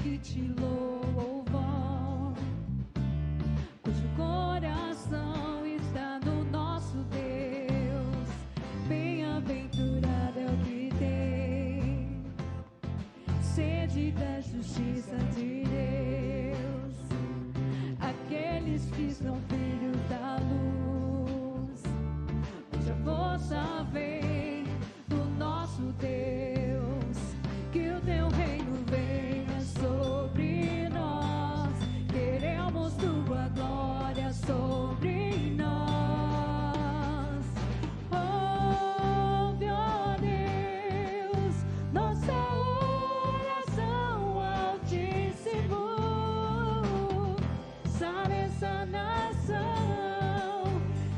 que te louvam, cujo coração está no nosso Deus. Bem-aventurado é o que tem sede da justiça de Deus, aqueles que são filhos da luz, cuja força vem do nosso Deus. Que o teu reino venha sobre nós, queremos tua glória sobre nós. Ouve, ó Deus, nossa oração altíssimo. Sara essa nação,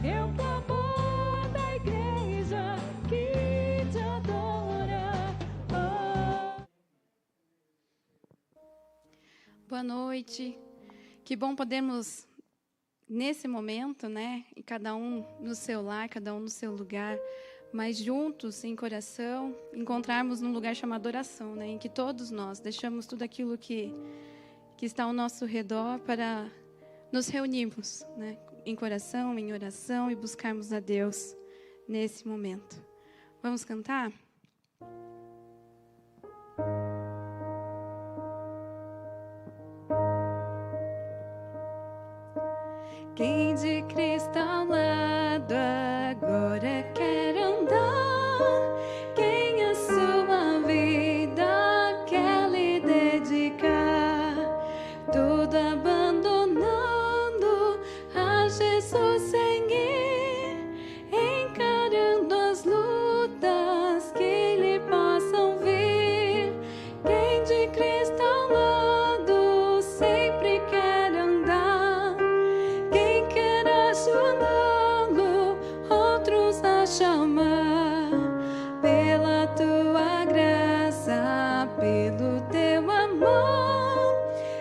é o clamor da igreja que te adora. Boa noite. Que bom podemos, nesse momento, né, e cada um no seu lar, cada um no seu lugar, mas juntos, em coração, encontrarmos num lugar chamado oração, né, em que todos nós deixamos tudo aquilo que está ao nosso redor para nos reunirmos, né, em coração, em oração e buscarmos a Deus nesse momento. Vamos cantar? Quem de Cristo ao lado agora quer andar, quem a sua vida quer lhe dedicar, tudo abandonando a Jesus seguir, encarando as lutas que lhe possam vir. Quem de Cristo ao lado sempre quer andar, quem quer ajudá-lo, outros a chamar, pela tua graça, pelo teu amor,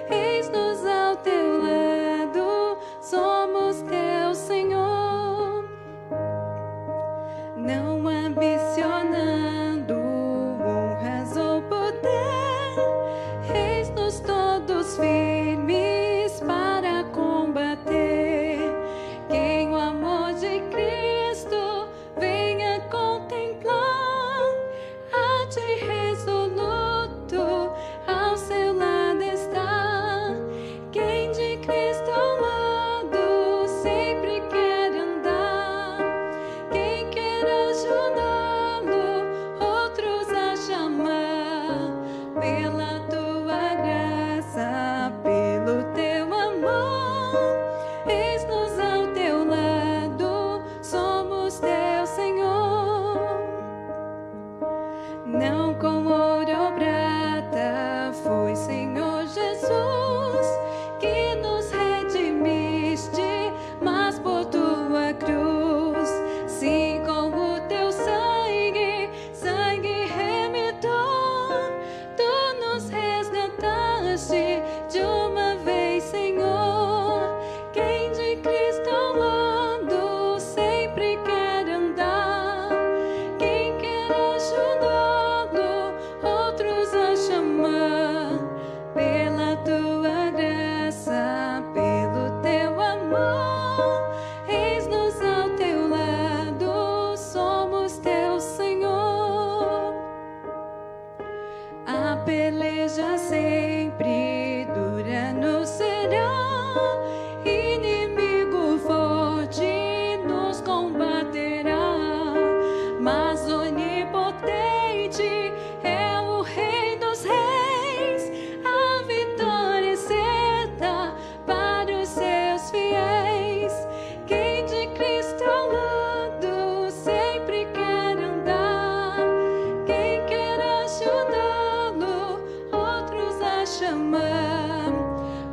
eis-nos ao teu lado, somos teu Senhor. Não ambicionando honras ou poder, eis-nos todos firmes para combater. Quem o amor de Cristo venha contemplar, ate resoluto ao seu lado está. Quem de Cristo ao lado sempre quer andar, quem quer ajudá-lo, outros a chamar, pela tua graça, pelo teu amor, eis-nos ao teu lado, somos teu Senhor. Não com ouro ou prata, foi Senhor Jesus que nos redimiste, mas por tua cruz, sim, com o teu sangue, sangue remidor, tu nos resgataste de uma vez, Senhor. Quem de Cristo ao lado sempre quer andar, quem quer ajudá-lo, outros a chamar, pela tua graça, pelo teu amor, eis-nos ao teu lado, somos teu Senhor. A peleja sempre dura nos será, inimigo forte nos combaterá, mas onipotente é o Rei dos Reis, a vitória é certa para os seus fiéis. Quem de Cristo ao lado sempre quer andar, quem quer ajudá-lo, outros a chamar,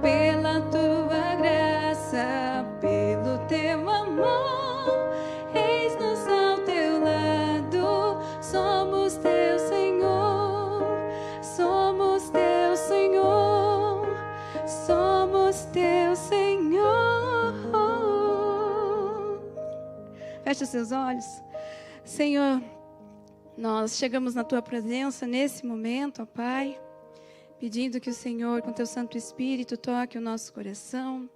pela tua graça, pelo teu amor, eis-nos ao teu lado, somos teu Senhor, somos teu Senhor, somos teu Senhor. Feche os seus olhos. Senhor, nós chegamos na tua presença nesse momento, ó Pai, pedindo que o Senhor, com teu Santo Espírito, toque o nosso coração,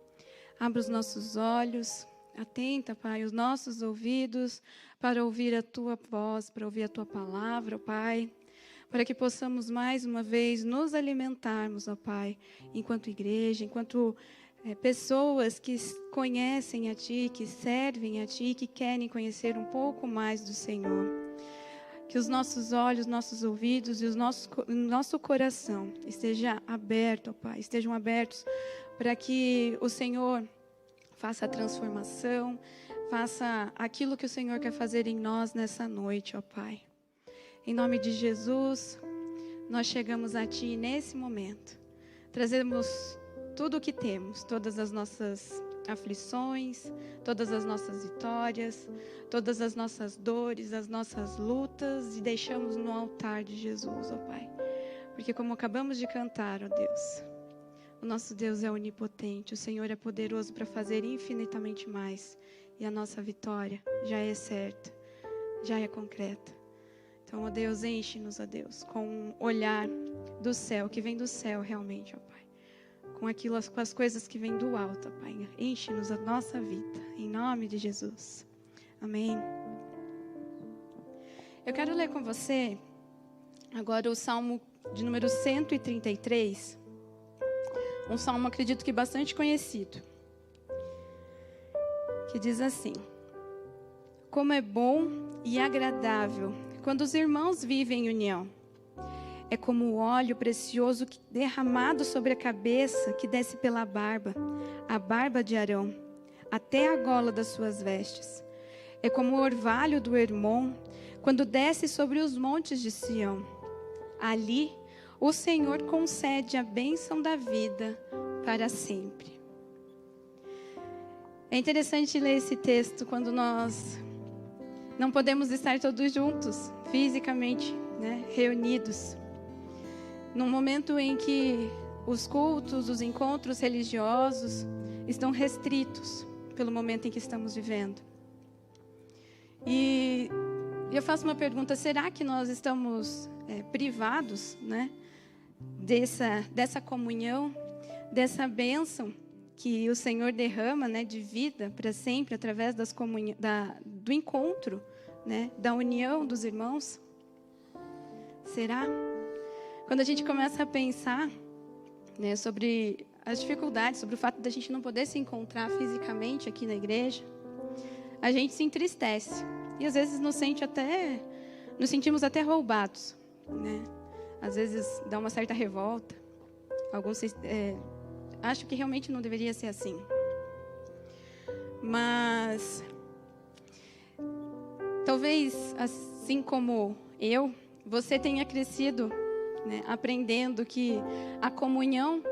abra os nossos olhos, atenta, Pai, os nossos ouvidos para ouvir a tua voz, para ouvir a tua palavra, ó Pai, para que possamos mais uma vez nos alimentarmos, ó Pai, enquanto igreja, enquanto pessoas que conhecem a Ti, que servem a Ti, que querem conhecer um pouco mais do Senhor. Que os nossos olhos, nossos ouvidos e o nosso coração esteja aberto, ó Pai, estejam abertos para que o Senhor faça a transformação, faça aquilo que o Senhor quer fazer em nós nessa noite, ó Pai. Em nome de Jesus, nós chegamos a Ti nesse momento. Trazemos tudo o que temos, todas as nossas aflições, todas as nossas vitórias, todas as nossas dores, as nossas lutas, e deixamos no altar de Jesus, ó Pai. Porque como acabamos de cantar, ó Deus, o nosso Deus é onipotente, o Senhor é poderoso para fazer infinitamente mais, e a nossa vitória já é certa, já é concreta. Então, ó Deus, enche-nos, ó Deus, com um olhar do céu, que vem do céu realmente, ó Pai. Com as coisas que vêm do alto, ó Pai. Enche-nos a nossa vida, em nome de Jesus. Amém. Eu quero ler com você agora o Salmo de número 133. Um salmo, acredito que bastante conhecido. Que diz assim: como é bom e agradável quando os irmãos vivem em união. É como o óleo precioso derramado sobre a cabeça, que desce pela barba, a barba de Arão, até a gola das suas vestes. É como o orvalho do Hermon, quando desce sobre os montes de Sião. Ali, o Senhor concede a bênção da vida para sempre. É interessante ler esse texto quando nós não podemos estar todos juntos, fisicamente, né, reunidos. Num momento em que os cultos, os encontros religiosos estão restritos pelo momento em que estamos vivendo. E eu faço uma pergunta: será que nós estamos privados, né, dessa comunhão, dessa bênção que o Senhor derrama, né, de vida para sempre através do encontro, né, da união dos irmãos? Será? Quando a gente começa a pensar, né, sobre as dificuldades, sobre o fato da gente não poder se encontrar fisicamente aqui na igreja, a gente se entristece. E às vezes nos sentimos até roubados, né? Às vezes dá uma certa revolta. Alguns acham que realmente não deveria ser assim. Mas talvez, assim como eu, você tenha crescido, né, aprendendo que a comunhão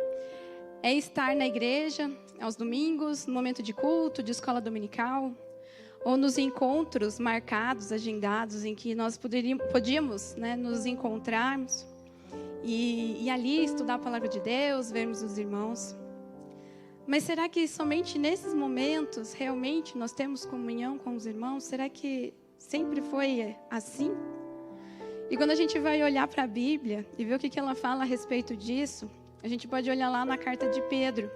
é estar na igreja aos domingos, no momento de culto, de escola dominical, ou nos encontros marcados, agendados, em que nós podíamos, né, nos encontrarmos e ali estudar a palavra de Deus, vermos os irmãos. Mas será que somente nesses momentos realmente nós temos comunhão com os irmãos? Será que sempre foi assim? E quando a gente vai olhar para a Bíblia e ver o que ela fala a respeito disso, a gente pode olhar lá na carta de Pedro,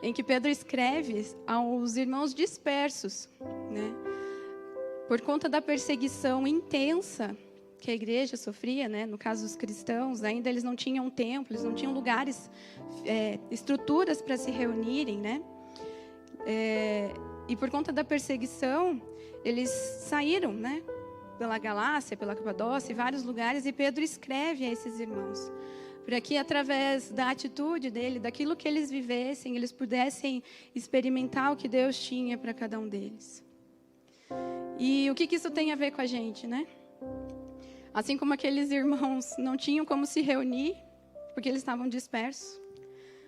em que Pedro escreve aos irmãos dispersos, né? Por conta da perseguição intensa que a igreja sofria, né? No caso, os cristãos, ainda eles não tinham templos, não tinham lugares, estruturas para se reunirem, né? E por conta da perseguição, eles saíram, né, pela Galácia, pela Capadócia, vários lugares, e Pedro escreve a esses irmãos, para que através da atitude dele, daquilo que eles vivessem, eles pudessem experimentar o que Deus tinha para cada um deles. E o que isso tem a ver com a gente, né? Assim como aqueles irmãos não tinham como se reunir, porque eles estavam dispersos,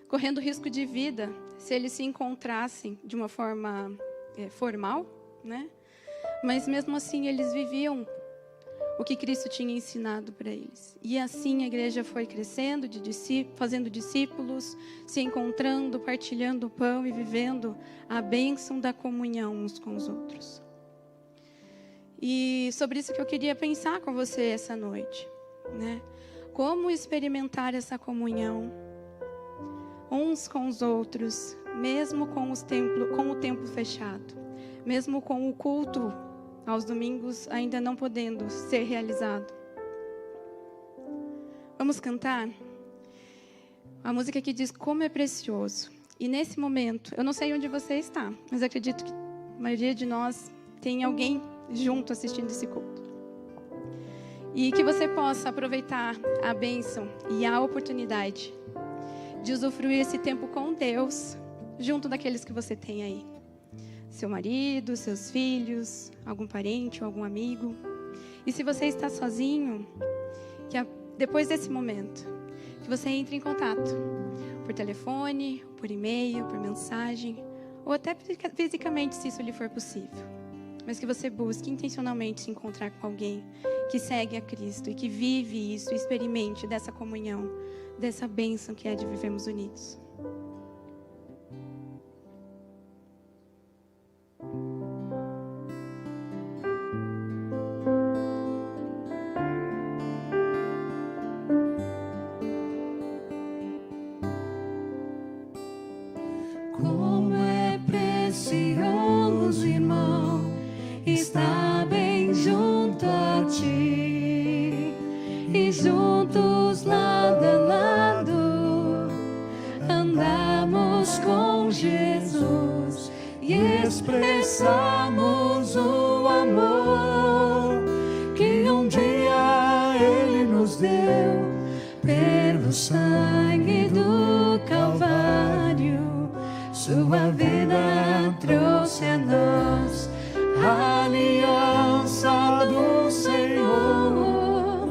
correndo risco de vida, se eles se encontrassem de uma forma formal, né? Mas mesmo assim eles viviam o que Cristo tinha ensinado para eles. E assim a igreja foi crescendo, fazendo discípulos, se encontrando, partilhando o pão e vivendo a bênção da comunhão uns com os outros. E sobre isso que eu queria pensar com você essa noite, né? como experimentar essa comunhão uns com os outros, mesmo com o templo fechado, mesmo com o culto aos domingos ainda não podendo ser realizado. Vamos cantar a música que diz como é precioso. E nesse momento, eu não sei onde você está, mas acredito que a maioria de nós tem alguém junto assistindo esse culto. E que você possa aproveitar a bênção e a oportunidade de usufruir esse tempo com Deus, junto daqueles que você tem aí. Seu marido, seus filhos, algum parente ou algum amigo. E se você está sozinho, depois desse momento, que você entre em contato por telefone, por e-mail, por mensagem, ou até fisicamente, se isso lhe for possível. Mas que você busque intencionalmente se encontrar com alguém que segue a Cristo e que vive isso, experimente dessa comunhão, dessa bênção que é de vivermos unidos. Como é precioso, irmão, estar bem junto a ti e juntos lado a lado andamos com Jesus e expressamos o amor que um dia Ele nos deu pelo sangue do Calvário. Sua vida trouxe a nós a aliança do Senhor.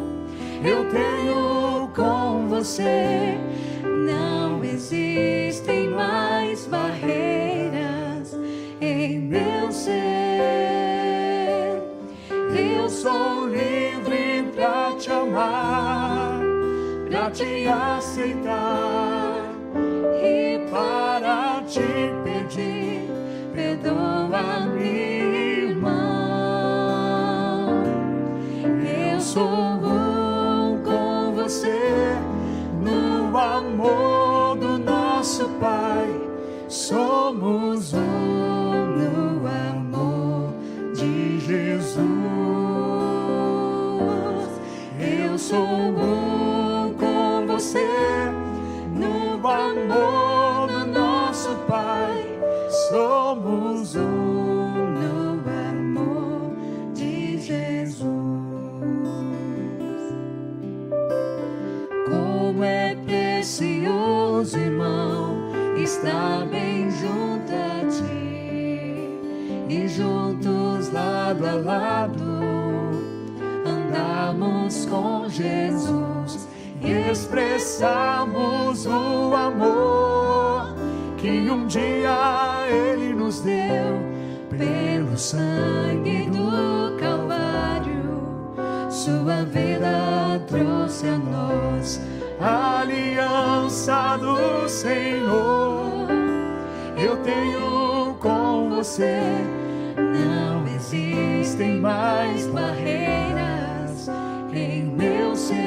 Eu tenho com você, não existem mais barreiras em meu ser. Eu sou livre pra te amar, pra te aceitar e para te pedir, perdoa-me, irmão. Eu sou um com você no amor do nosso Pai. Somos um no amor de Jesus. Eu sou um com você no amor do nosso Pai. Somos um no amor de Jesus. Como é precioso, irmão, estar bem junto a ti e juntos lado a lado andamos com Jesus e expressamos o amor que um dia Ele nos deu pelo sangue do Calvário. Sua vida trouxe a nós a aliança do Senhor. Eu tenho com você, não existem mais barreiras em meu ser.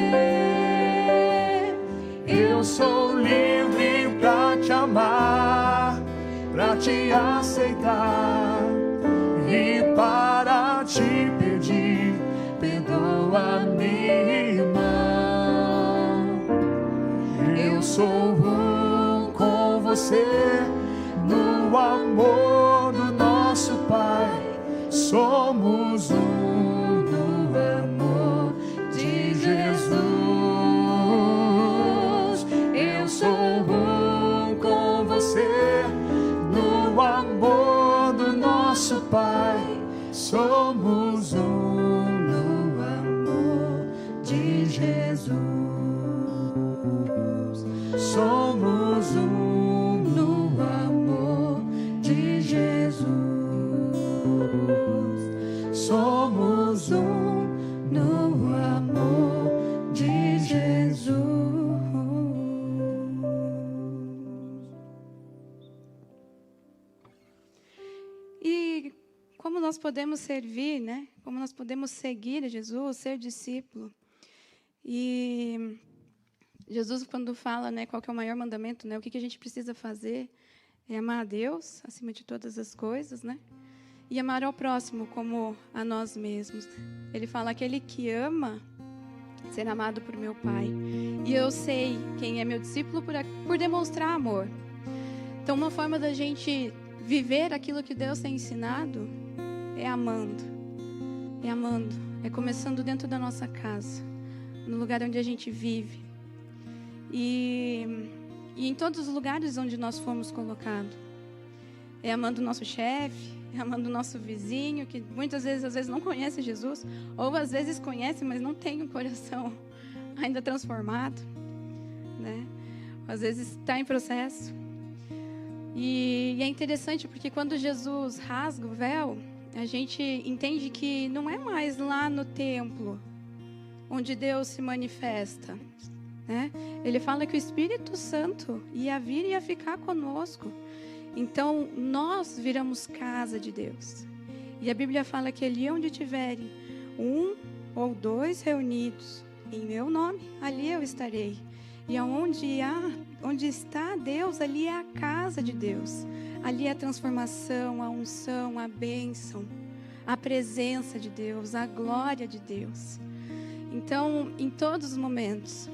Eu sou livre pra te amar, pra te aceitar e para te pedir, perdoa-me, irmão. Eu sou um com você no amor do nosso Pai. Somos um no amor de Jesus. Eu sou um com você no amor do nosso Pai. Somos um no amor de Jesus. Somos um no amor de Jesus. Somos um no amor de Jesus. E como nós podemos servir, né? Como nós podemos seguir a Jesus, ser discípulo. E Jesus, quando fala, né, qual que é o maior mandamento, né, o que a gente precisa fazer é amar a Deus acima de todas as coisas, né, e amar ao próximo como a nós mesmos. Ele fala: aquele que ama será amado por meu Pai. E eu sei quem é meu discípulo por demonstrar amor. Então, uma forma da gente viver aquilo que Deus tem ensinado é amando. É amando. É começando dentro da nossa casa, no lugar onde a gente vive. E em todos os lugares onde nós fomos colocados. É amando o nosso chefe, é amando o nosso vizinho, que muitas vezes, às vezes não conhece Jesus, ou às vezes conhece, mas não tem o coração ainda transformado, né? Às vezes está em processo. E é interessante porque quando Jesus rasga o véu, a gente entende que não é mais lá no templo onde Deus se manifesta, né? Ele fala que o Espírito Santo ia vir e ia ficar conosco. Então, nós viramos casa de Deus. E a Bíblia fala que ali onde tiverem 1 ou 2 reunidos em meu nome, ali eu estarei. E onde está Deus, ali é a casa de Deus. Ali é a transformação, a unção, a bênção, a presença de Deus, a glória de Deus. Então, em todos os momentos,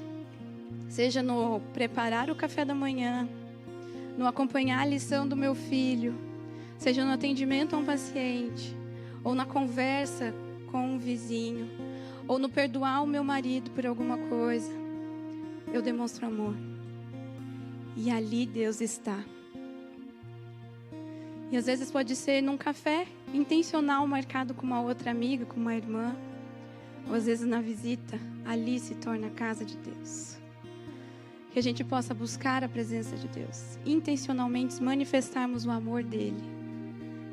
seja no preparar o café da manhã, no acompanhar a lição do meu filho, seja no atendimento a um paciente, ou na conversa com um vizinho, ou no perdoar o meu marido por alguma coisa, eu demonstro amor. E ali Deus está. E às vezes pode ser num café intencional marcado com uma outra amiga, com uma irmã, ou às vezes na visita, ali se torna a casa de Deus. Que a gente possa buscar a presença de Deus, intencionalmente manifestarmos o amor dele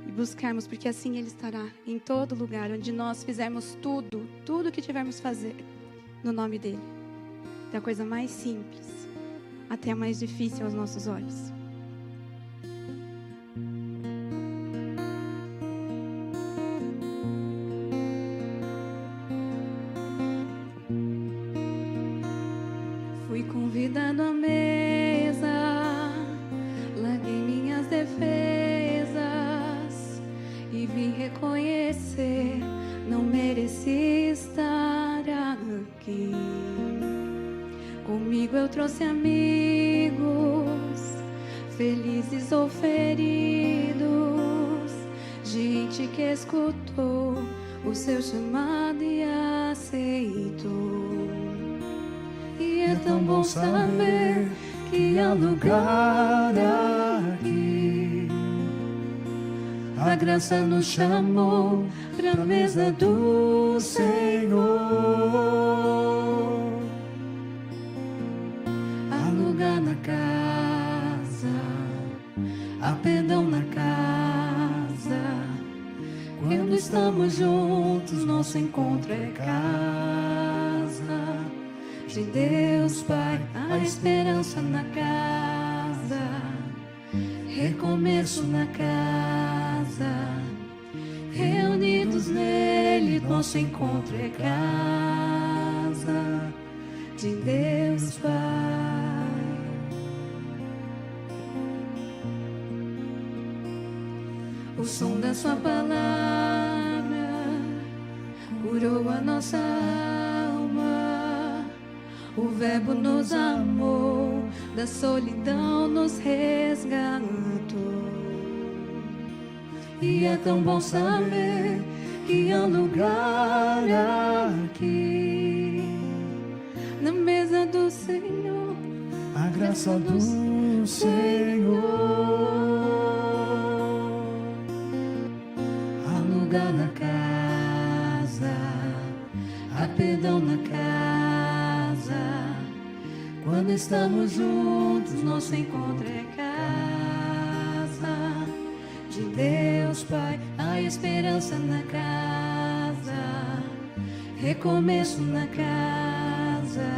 e buscarmos, porque assim ele estará em todo lugar onde nós fizermos tudo que tivermos fazer no nome dele, da coisa mais simples até a mais difícil aos nossos olhos. Fui convidado à mesa, larguei minhas defesas e vim reconhecer, não mereci estar aqui. Comigo eu trouxe amigos, felizes ou feridos, gente que escutou o seu chamado e aceitou. E é tão bom saber que há lugar aqui. A graça nos chamou para a mesa do Senhor. Há lugar na casa, há perdão na casa. Quando estamos juntos, nosso encontro é casa de Deus Pai, a esperança na casa, recomeço na casa, reunidos nele, nosso encontro é casa de Deus Pai. O som da sua palavra curou a nossa alma. O Verbo nos amou, da solidão nos resgatou. E é tão bom saber que há um lugar aqui, na mesa do Senhor, a graça do Senhor. Há lugar na casa, há perdão na casa. Quando estamos juntos, nosso encontro é casa de Deus Pai, a esperança na casa, recomeço na casa,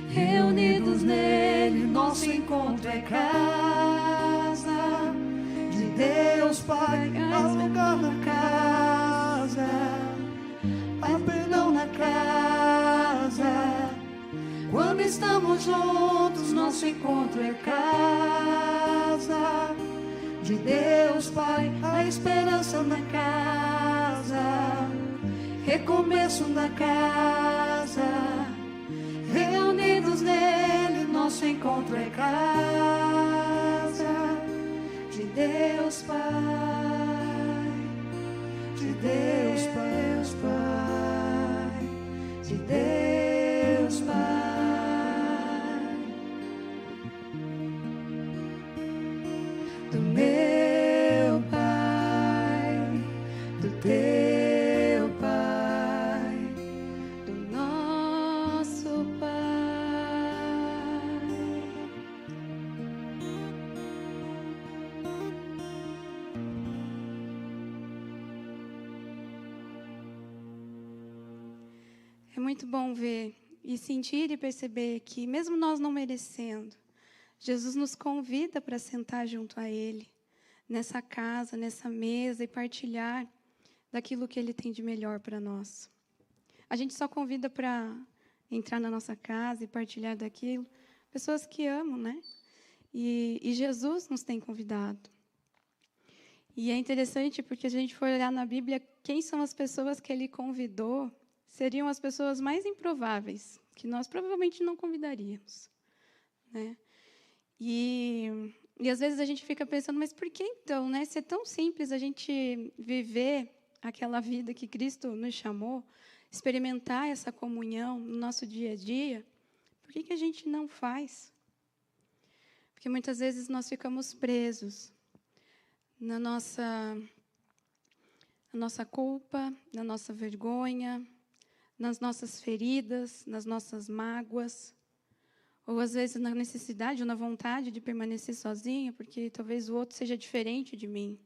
reunidos nele, nosso encontro é casa de Deus Pai. Há lugar na casa, há perdão na casa. Quando estamos juntos, nosso encontro é casa de Deus Pai, a esperança na casa, recomeço na casa, reunidos nele, nosso encontro é casa de Deus Pai, de Deus Pai, de Deus Pai. Do meu Pai, do teu Pai, do nosso Pai. É muito bom ver e sentir e perceber que, mesmo nós não merecendo, Jesus nos convida para sentar junto a Ele, nessa casa, nessa mesa, e partilhar daquilo que Ele tem de melhor para nós. A gente só convida para entrar na nossa casa e partilhar daquilo pessoas que amam, né? E Jesus nos tem convidado. E é interessante porque, se a gente for olhar na Bíblia, quem são as pessoas que Ele convidou, seriam as pessoas mais improváveis, que nós provavelmente não convidaríamos, né? E às vezes a gente fica pensando, mas por que então, né? Se é tão simples a gente viver aquela vida que Cristo nos chamou, experimentar essa comunhão no nosso dia a dia, por que a gente não faz? Porque muitas vezes nós ficamos presos na nossa culpa, na nossa vergonha, nas nossas feridas, nas nossas mágoas, ou às vezes na necessidade ou na vontade de permanecer sozinha, porque talvez o outro seja diferente de mim.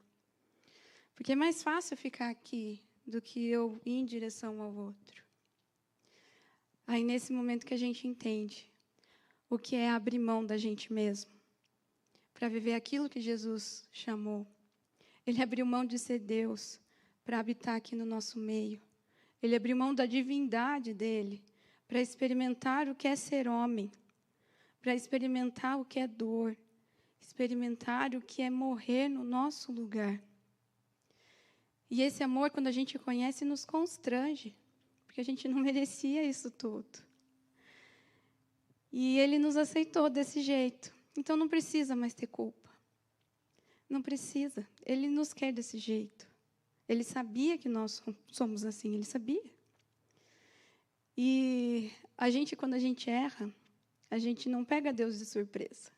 Porque é mais fácil ficar aqui do que eu ir em direção ao outro. Aí, nesse momento que a gente entende o que é abrir mão da gente mesmo, para viver aquilo que Jesus chamou. Ele abriu mão de ser Deus para habitar aqui no nosso meio. Ele abriu mão da divindade dele para experimentar o que é ser homem, para experimentar o que é dor, experimentar o que é morrer no nosso lugar. E esse amor, quando a gente conhece, nos constrange, porque a gente não merecia isso tudo. E ele nos aceitou desse jeito. Então não precisa mais ter culpa. Não precisa. Ele nos quer desse jeito. Ele sabia que nós somos assim, ele sabia. E a gente, quando a gente erra, a gente não pega Deus de surpresa.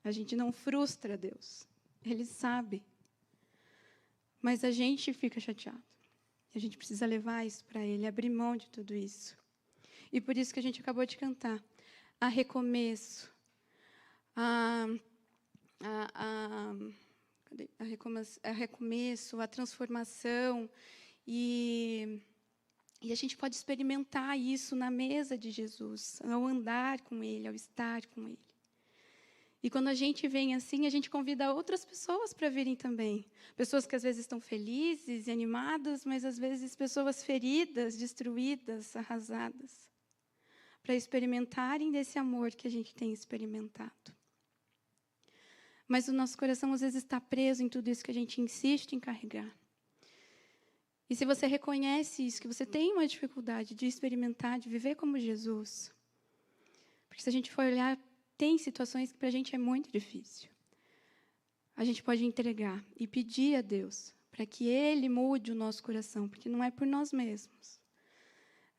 A gente não frustra Deus. Ele sabe. Mas a gente fica chateado. A gente precisa levar isso para Ele, abrir mão de tudo isso. E por isso que a gente acabou de cantar. A recomeço. A recomeço, a transformação. E a gente pode experimentar isso na mesa de Jesus, ao andar com Ele, ao estar com Ele. E quando a gente vem assim, a gente convida outras pessoas para virem também. Pessoas que às vezes estão felizes e animadas, mas às vezes pessoas feridas, destruídas, arrasadas, para experimentarem desse amor que a gente tem experimentado. Mas o nosso coração às vezes está preso em tudo isso que a gente insiste em carregar. E se você reconhece isso, que você tem uma dificuldade de experimentar, de viver como Jesus, porque se a gente for olhar, tem situações que para a gente é muito difícil. A gente pode entregar e pedir a Deus para que Ele mude o nosso coração, porque não é por nós mesmos,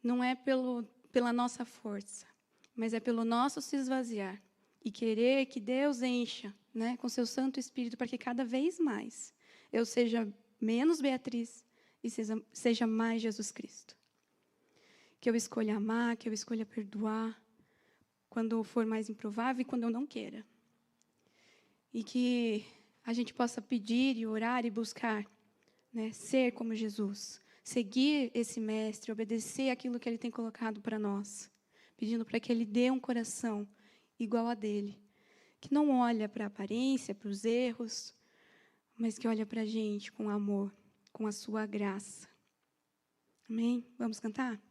não é pela nossa força, mas é pelo nosso se esvaziar e querer que Deus encha, né, com seu Santo Espírito, para que cada vez mais eu seja menos Beatriz e seja mais Jesus Cristo. Que eu escolha amar, que eu escolha perdoar, quando for mais improvável e quando eu não queira. E que a gente possa pedir e orar e buscar, né, ser como Jesus, seguir esse mestre, obedecer aquilo que ele tem colocado para nós, pedindo para que ele dê um coração igual a dele, que não olha para a aparência, para os erros, mas que olha para a gente com amor, com a sua graça. Amém? Vamos cantar?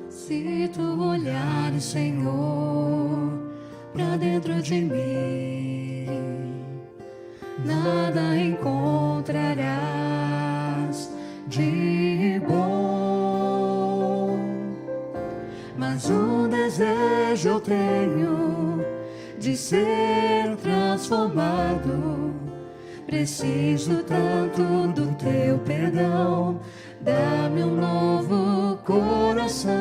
Se tu olhares, Senhor, pra dentro de mim, nada encontrarás de bom. Mas um desejo eu tenho de ser transformado. Preciso tanto do teu perdão. Dá-me um novo coração.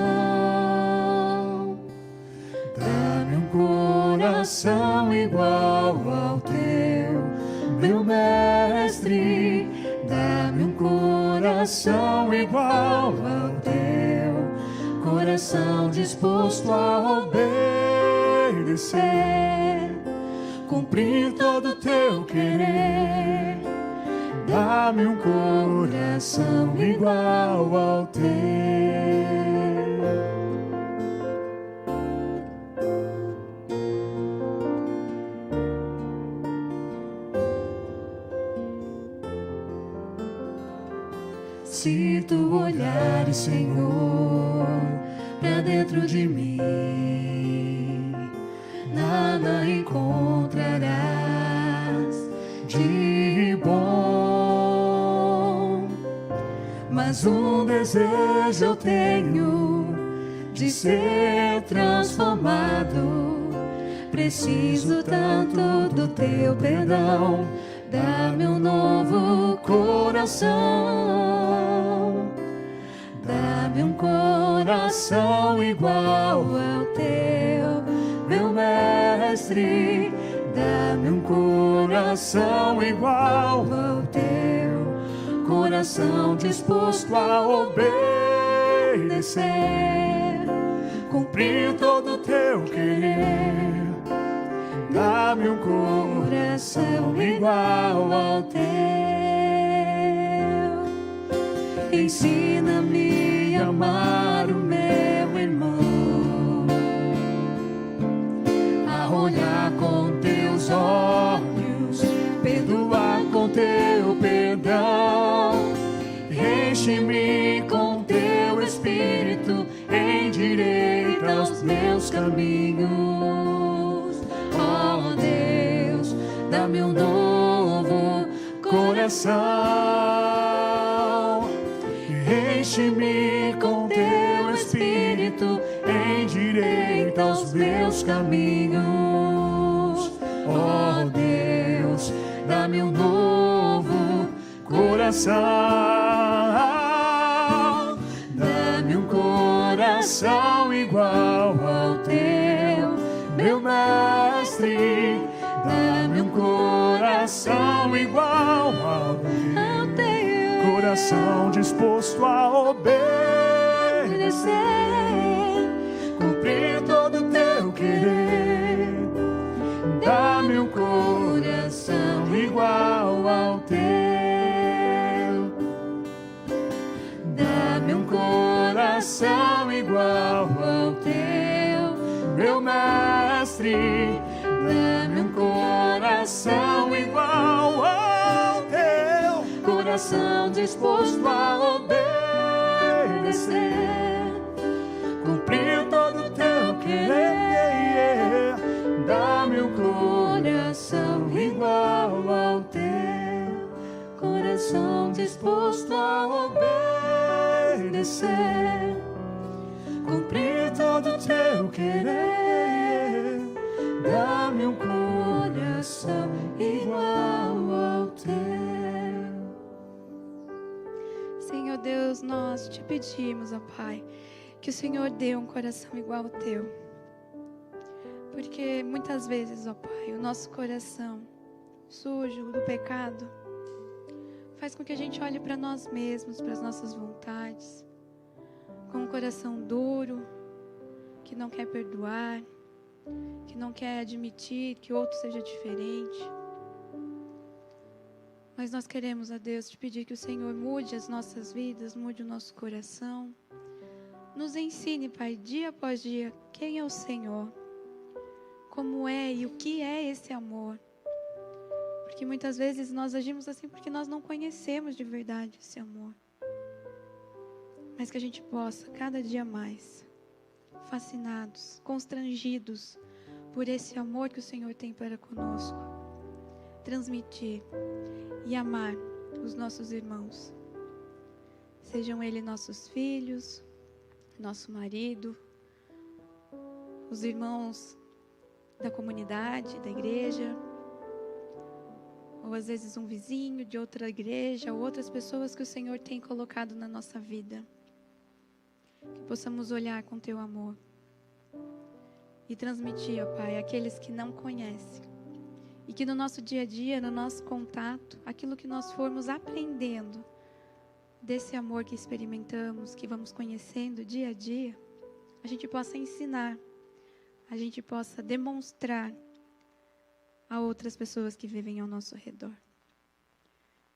Dá-me um coração igual ao teu, meu mestre. Dá-me um coração igual ao teu, coração disposto a obedecer, cumprir todo o teu querer. Dá-me um coração igual ao teu. Se tu olhares, Senhor, pra dentro de mim, nada encontrarás de bom. Mas um desejo eu tenho de ser transformado. Preciso tanto do teu perdão. Dá-me um novo coração. Dá-me um coração igual ao teu, meu mestre. Dá-me um coração igual ao teu, coração disposto a obedecer, cumprir todo o teu querer. Dá-me um coração igual ao teu. Ensina-me a amar o meu irmão, a olhar com teus olhos, perdoar com teu perdão. Enche-me com teu Espírito, endireita os meus caminhos. Oh Deus, dá-me um novo coração. Enche-me com teu Espírito, endireita os meus caminhos. Oh Deus, dá-me um novo coração. Dá-me um coração igual ao teu, meu mestre. Dá-me um coração igual ao teu, coração disposto a obedecer, cumprir todo o teu querer. Dá-me um coração igual ao teu. Dá-me um coração igual ao teu, meu mestre. Dá-me um coração igual ao teu, coração disposto a obedecer, cumprir todo o teu querer. Dá-me um coração igual ao teu, coração disposto a obedecer, cumprir todo o teu querer. Dá-me um coração igual ao teu. Senhor Deus, nós te pedimos, ó Pai, que o Senhor dê um coração igual ao teu. Porque muitas vezes, ó Pai, o nosso coração sujo do pecado faz com que a gente olhe para nós mesmos, para as nossas vontades, com um coração duro, que não quer perdoar, que não quer admitir que o outro seja diferente. Mas nós queremos, a Deus, te pedir que o Senhor mude as nossas vidas, mude o nosso coração, Nos ensine, Pai, dia após dia, quem é o Senhor, como é e o que é esse amor. Porque muitas vezes nós agimos assim porque nós não conhecemos de verdade esse amor. Mas que a gente possa, cada dia mais, fascinados, constrangidos por esse amor que o Senhor tem para conosco, transmitir e amar os nossos irmãos. Sejam eles nossos filhos, nosso marido, os irmãos da comunidade, da igreja, ou às vezes um vizinho de outra igreja, ou outras pessoas que o Senhor tem colocado na nossa vida. Que possamos olhar com Teu amor e transmitir, ó Pai, àqueles que não conhecem. E que no nosso dia a dia, no nosso contato, aquilo que nós formos aprendendo desse amor que experimentamos, que vamos conhecendo dia a dia, a gente possa ensinar, a gente possa demonstrar a outras pessoas que vivem ao nosso redor.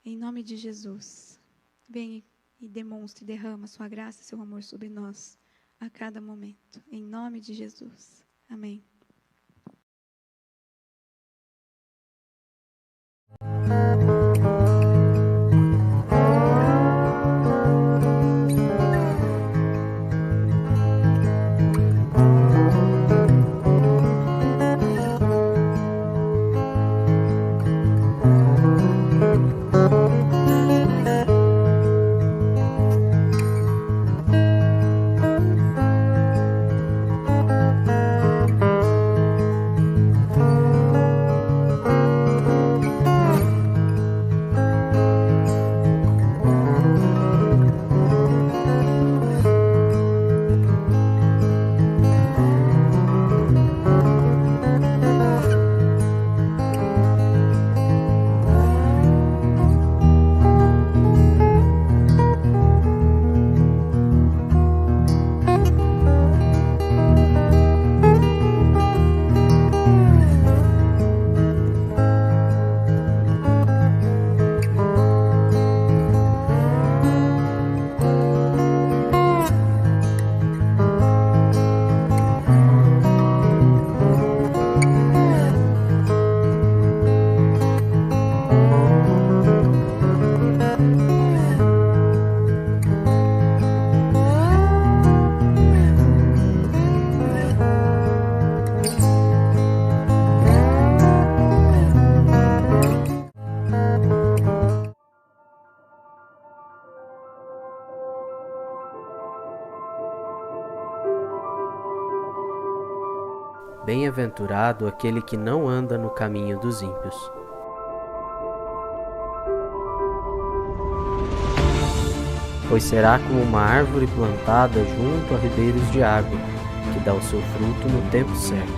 Em nome de Jesus, venha e demonstre, derrama sua graça e seu amor sobre nós a cada momento. Em nome de Jesus. Amém. Bem-aventurado aquele que não anda no caminho dos ímpios, pois será como uma árvore plantada junto a ribeiros de água, que dá o seu fruto no tempo certo.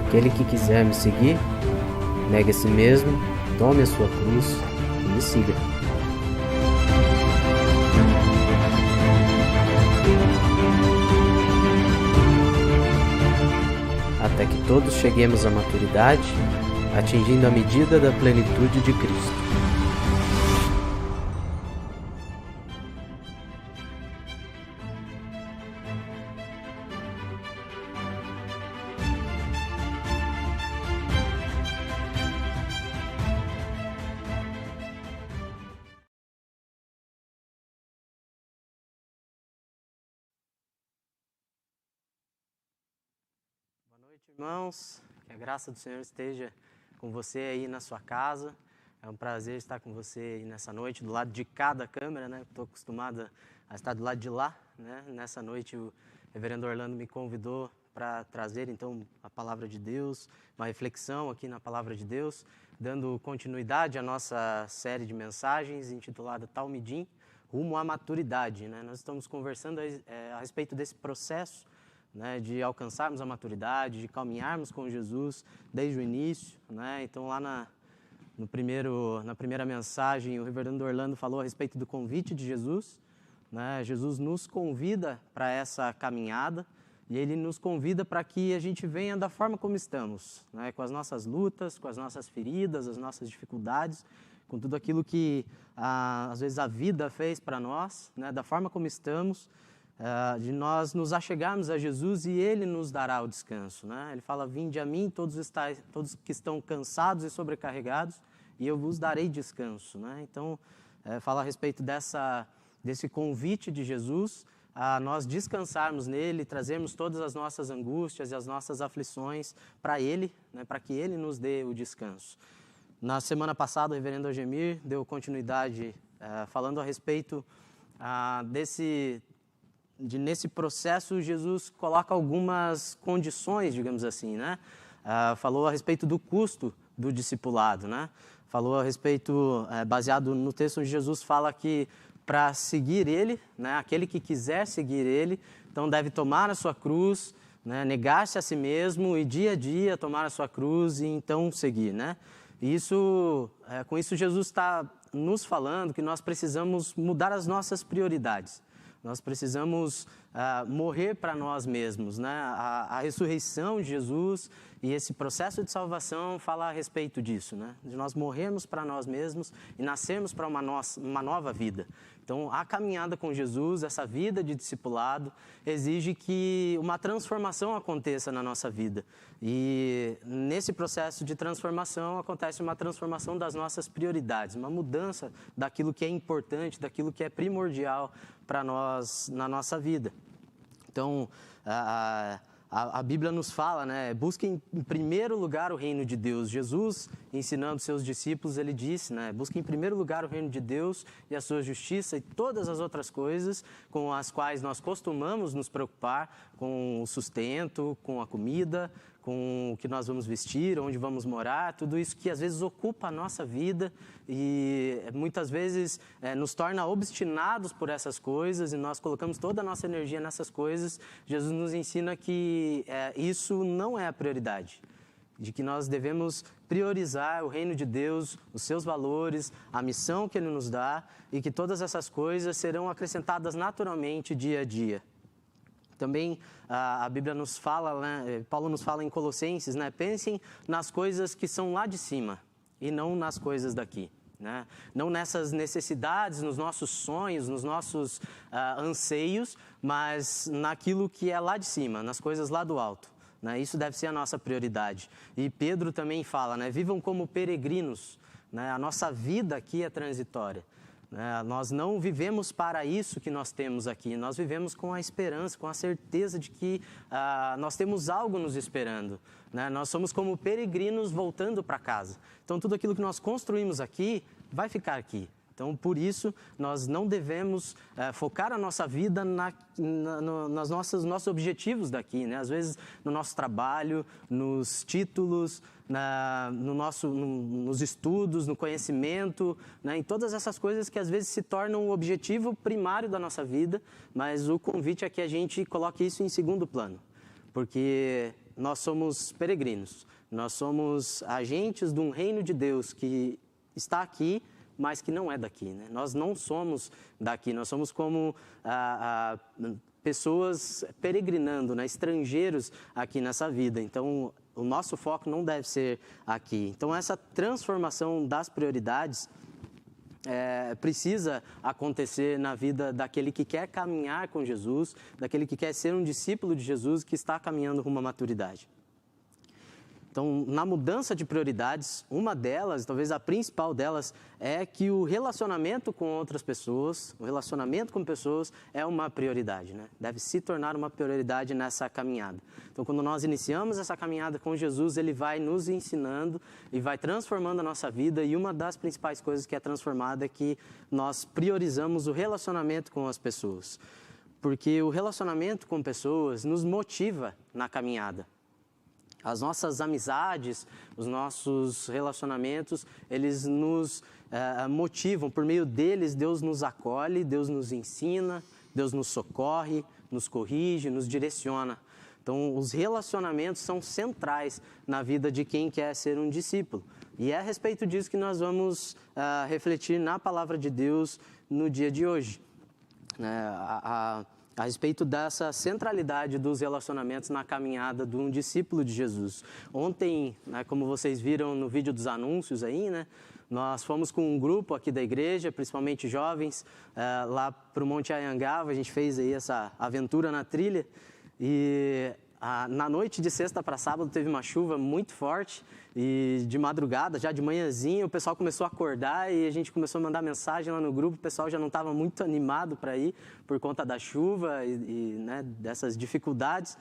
Aquele que quiser me seguir, negue a si mesmo, tome a sua cruz e me siga. Até que todos cheguemos à maturidade, atingindo a medida da plenitude de Cristo. Irmãos, que a graça do Senhor esteja com você aí na sua casa. É um prazer estar com você aí nessa noite, do lado de cada câmera, né? Estou acostumado a estar do lado de lá, né? Nessa noite o reverendo Orlando me convidou para trazer então a palavra de Deus, uma reflexão aqui na palavra de Deus, dando continuidade à nossa série de mensagens intitulada Talmidim, rumo à maturidade, né? Nós estamos conversando a respeito desse processo, né, de alcançarmos a maturidade, de caminharmos com Jesus desde o início, né? Então lá na primeira mensagem o reverendo Orlando falou a respeito do convite de Jesus, né? Jesus nos convida para essa caminhada e Ele nos convida para que a gente venha da forma como estamos, né? Com as nossas lutas, com as nossas feridas, as nossas dificuldades, com tudo aquilo que às vezes a vida fez para nós, né, da forma como estamos, de nós nos achegarmos a Jesus e Ele nos dará o descanso, né? Ele fala, vinde a mim todos que estão cansados e sobrecarregados e eu vos darei descanso, né? Então, fala a respeito desse convite de Jesus a nós descansarmos nele, trazermos todas as nossas angústias e as nossas aflições para Ele, né, para que Ele nos dê o descanso. Na semana passada, o reverendo Agemir deu continuidade falando a respeito nesse processo, Jesus coloca algumas condições, digamos assim, né? Falou a respeito do custo do discipulado, né? Falou a respeito, baseado no texto onde Jesus fala que para seguir Ele, né, aquele que quiser seguir Ele, então deve tomar a sua cruz, né, negar-se a si mesmo e dia a dia tomar a sua cruz e então seguir, né? E com isso Jesus está nos falando que nós precisamos mudar as nossas prioridades. Nós precisamos morrer para nós mesmos, né? A ressurreição de Jesus e esse processo de salvação fala a respeito disso, né? De nós morrermos para nós mesmos e nascermos para uma nova vida. Então, a caminhada com Jesus, essa vida de discipulado, exige que uma transformação aconteça na nossa vida. E nesse processo de transformação acontece uma transformação das nossas prioridades, uma mudança daquilo que é importante, daquilo que é primordial para nós na nossa vida. Então, a Bíblia nos fala, né? Busquem em primeiro lugar o reino de Deus. Jesus, ensinando seus discípulos, ele disse, né? Busquem em primeiro lugar o reino de Deus e a sua justiça e todas as outras coisas com as quais nós costumamos nos preocupar, com o sustento, com a comida, com o que nós vamos vestir, onde vamos morar, tudo isso que às vezes ocupa a nossa vida e muitas vezes nos torna obstinados por essas coisas e nós colocamos toda a nossa energia nessas coisas. Jesus nos ensina que isso não é a prioridade, de que nós devemos priorizar o reino de Deus, os seus valores, a missão que Ele nos dá e que todas essas coisas serão acrescentadas naturalmente dia a dia. Também a Bíblia nos fala, né, Paulo nos fala em Colossenses, né, pensem nas coisas que são lá de cima e não nas coisas daqui, né? Não nessas necessidades, nos nossos sonhos, nos nossos anseios, mas naquilo que é lá de cima, nas coisas lá do alto, né? Isso deve ser a nossa prioridade. E Pedro também fala, né, vivam como peregrinos, né? A nossa vida aqui é transitória. Nós não vivemos para isso que nós temos aqui, nós vivemos com a esperança, com a certeza de que nós temos algo nos esperando, né? Nós somos como peregrinos voltando para casa. Então, tudo aquilo que nós construímos aqui vai ficar aqui. Então, por isso, nós não devemos focar a nossa vida nos nossos objetivos daqui, né? Às vezes, no nosso trabalho, nos títulos, nos estudos, no conhecimento, né? Em todas essas coisas que às vezes se tornam o objetivo primário da nossa vida, mas o convite é que a gente coloque isso em segundo plano, porque nós somos peregrinos, nós somos agentes de um reino de Deus que está aqui, mas que não é daqui, né? Nós não somos daqui, nós somos como pessoas peregrinando, né? Estrangeiros aqui nessa vida. Então, o nosso foco não deve ser aqui. Então, essa transformação das prioridades precisa acontecer na vida daquele que quer caminhar com Jesus, daquele que quer ser um discípulo de Jesus, que está caminhando rumo à maturidade. Então, na mudança de prioridades, uma delas, talvez a principal delas, é que o relacionamento com outras pessoas, o relacionamento com pessoas é uma prioridade, né? Deve se tornar uma prioridade nessa caminhada. Então, quando nós iniciamos essa caminhada com Jesus, Ele vai nos ensinando e vai transformando a nossa vida, e uma das principais coisas que é transformada é que nós priorizamos o relacionamento com as pessoas. Porque o relacionamento com pessoas nos motiva na caminhada. As nossas amizades, os nossos relacionamentos, eles nos motivam. Por meio deles, Deus nos acolhe, Deus nos ensina, Deus nos socorre, nos corrige, nos direciona. Então, os relacionamentos são centrais na vida de quem quer ser um discípulo. E é a respeito disso que nós vamos refletir na palavra de Deus no dia de hoje. A respeito dessa centralidade dos relacionamentos na caminhada de um discípulo de Jesus. Ontem, né, como vocês viram no vídeo dos anúncios aí, né, nós fomos com um grupo aqui da igreja, principalmente jovens, lá para o Monte Anhangaba. A gente fez aí essa aventura na trilha e na noite de sexta para sábado teve uma chuva muito forte e de madrugada, já de manhãzinha, o pessoal começou a acordar e a gente começou a mandar mensagem lá no grupo. O pessoal já não estava muito animado para ir por conta da chuva né, dessas dificuldades.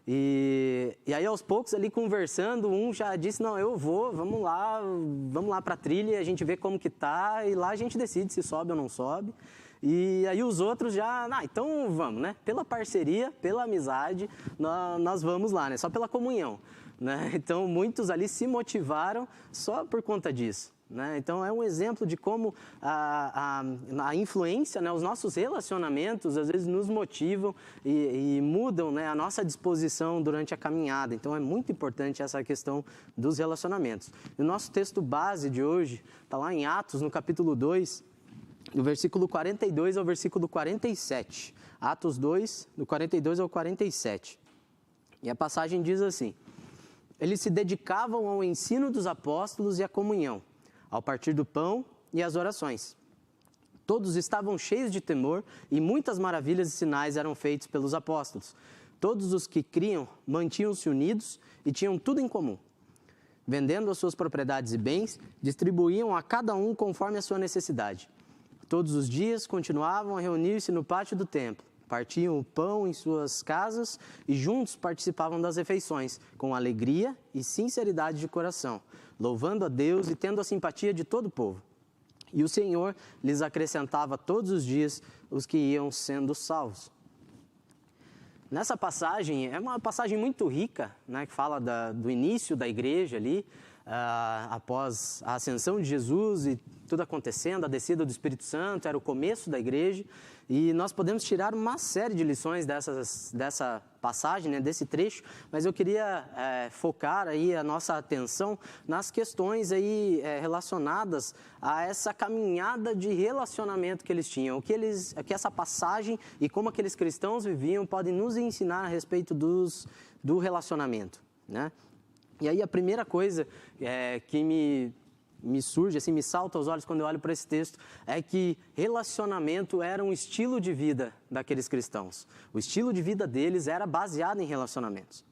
E aí, aos poucos, ali conversando, um já disse, não, eu vou, vamos lá para a trilha e a gente vê como que tá, e lá a gente decide se sobe ou não sobe. E aí os outros já, então vamos, né? Pela parceria, pela amizade, nós vamos lá, né? Só pela comunhão, né? Então, muitos ali se motivaram só por conta disso. Né? Então, é um exemplo de como a influência, né? Os nossos relacionamentos, às vezes, nos motivam e mudam, né? A nossa disposição durante a caminhada. Então, é muito importante essa questão dos relacionamentos. E o nosso texto base de hoje está lá em Atos, no capítulo 2, do versículo 42 ao versículo 47. Atos 2, do 42 ao 47. E a passagem diz assim: eles se dedicavam ao ensino dos apóstolos e à comunhão, ao partir do pão e às orações. Todos estavam cheios de temor e muitas maravilhas e sinais eram feitos pelos apóstolos. Todos os que criam mantinham-se unidos e tinham tudo em comum. Vendendo as suas propriedades e bens, distribuíam a cada um conforme a sua necessidade. Todos os dias continuavam a reunir-se no pátio do templo. Partiam o pão em suas casas e juntos participavam das refeições, com alegria e sinceridade de coração, louvando a Deus e tendo a simpatia de todo o povo. E o Senhor lhes acrescentava todos os dias os que iam sendo salvos. Nessa passagem, é uma passagem muito rica, né, que fala do início da igreja ali, após a ascensão de Jesus e tudo acontecendo, a descida do Espírito Santo, era o começo da igreja. E nós podemos tirar uma série de lições dessa passagem, né, desse trecho, mas eu queria focar aí a nossa atenção nas questões aí, relacionadas a essa caminhada de relacionamento que eles tinham. O que essa passagem e como aqueles cristãos viviam podem nos ensinar a respeito do relacionamento, né? E aí a primeira coisa que me surge, assim, me salta aos olhos quando eu olho para esse texto, é que relacionamento era um estilo de vida daqueles cristãos. O estilo de vida deles era baseado em relacionamentos.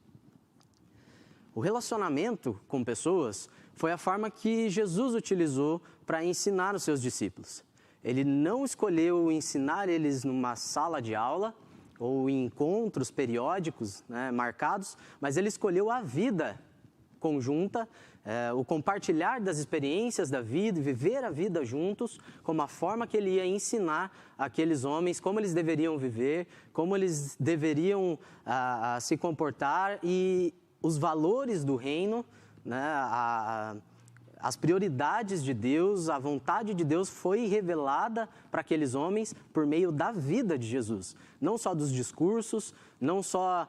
O relacionamento com pessoas foi a forma que Jesus utilizou para ensinar os seus discípulos. Ele não escolheu ensinar eles numa sala de aula ou em encontros periódicos, né, marcados, mas ele escolheu a vida conjunta, o compartilhar das experiências da vida, viver a vida juntos, como a forma que ele ia ensinar aqueles homens como eles deveriam viver, como eles deveriam se comportar e os valores do reino, né, as prioridades de Deus, a vontade de Deus foi revelada para aqueles homens por meio da vida de Jesus. Não só dos discursos, não só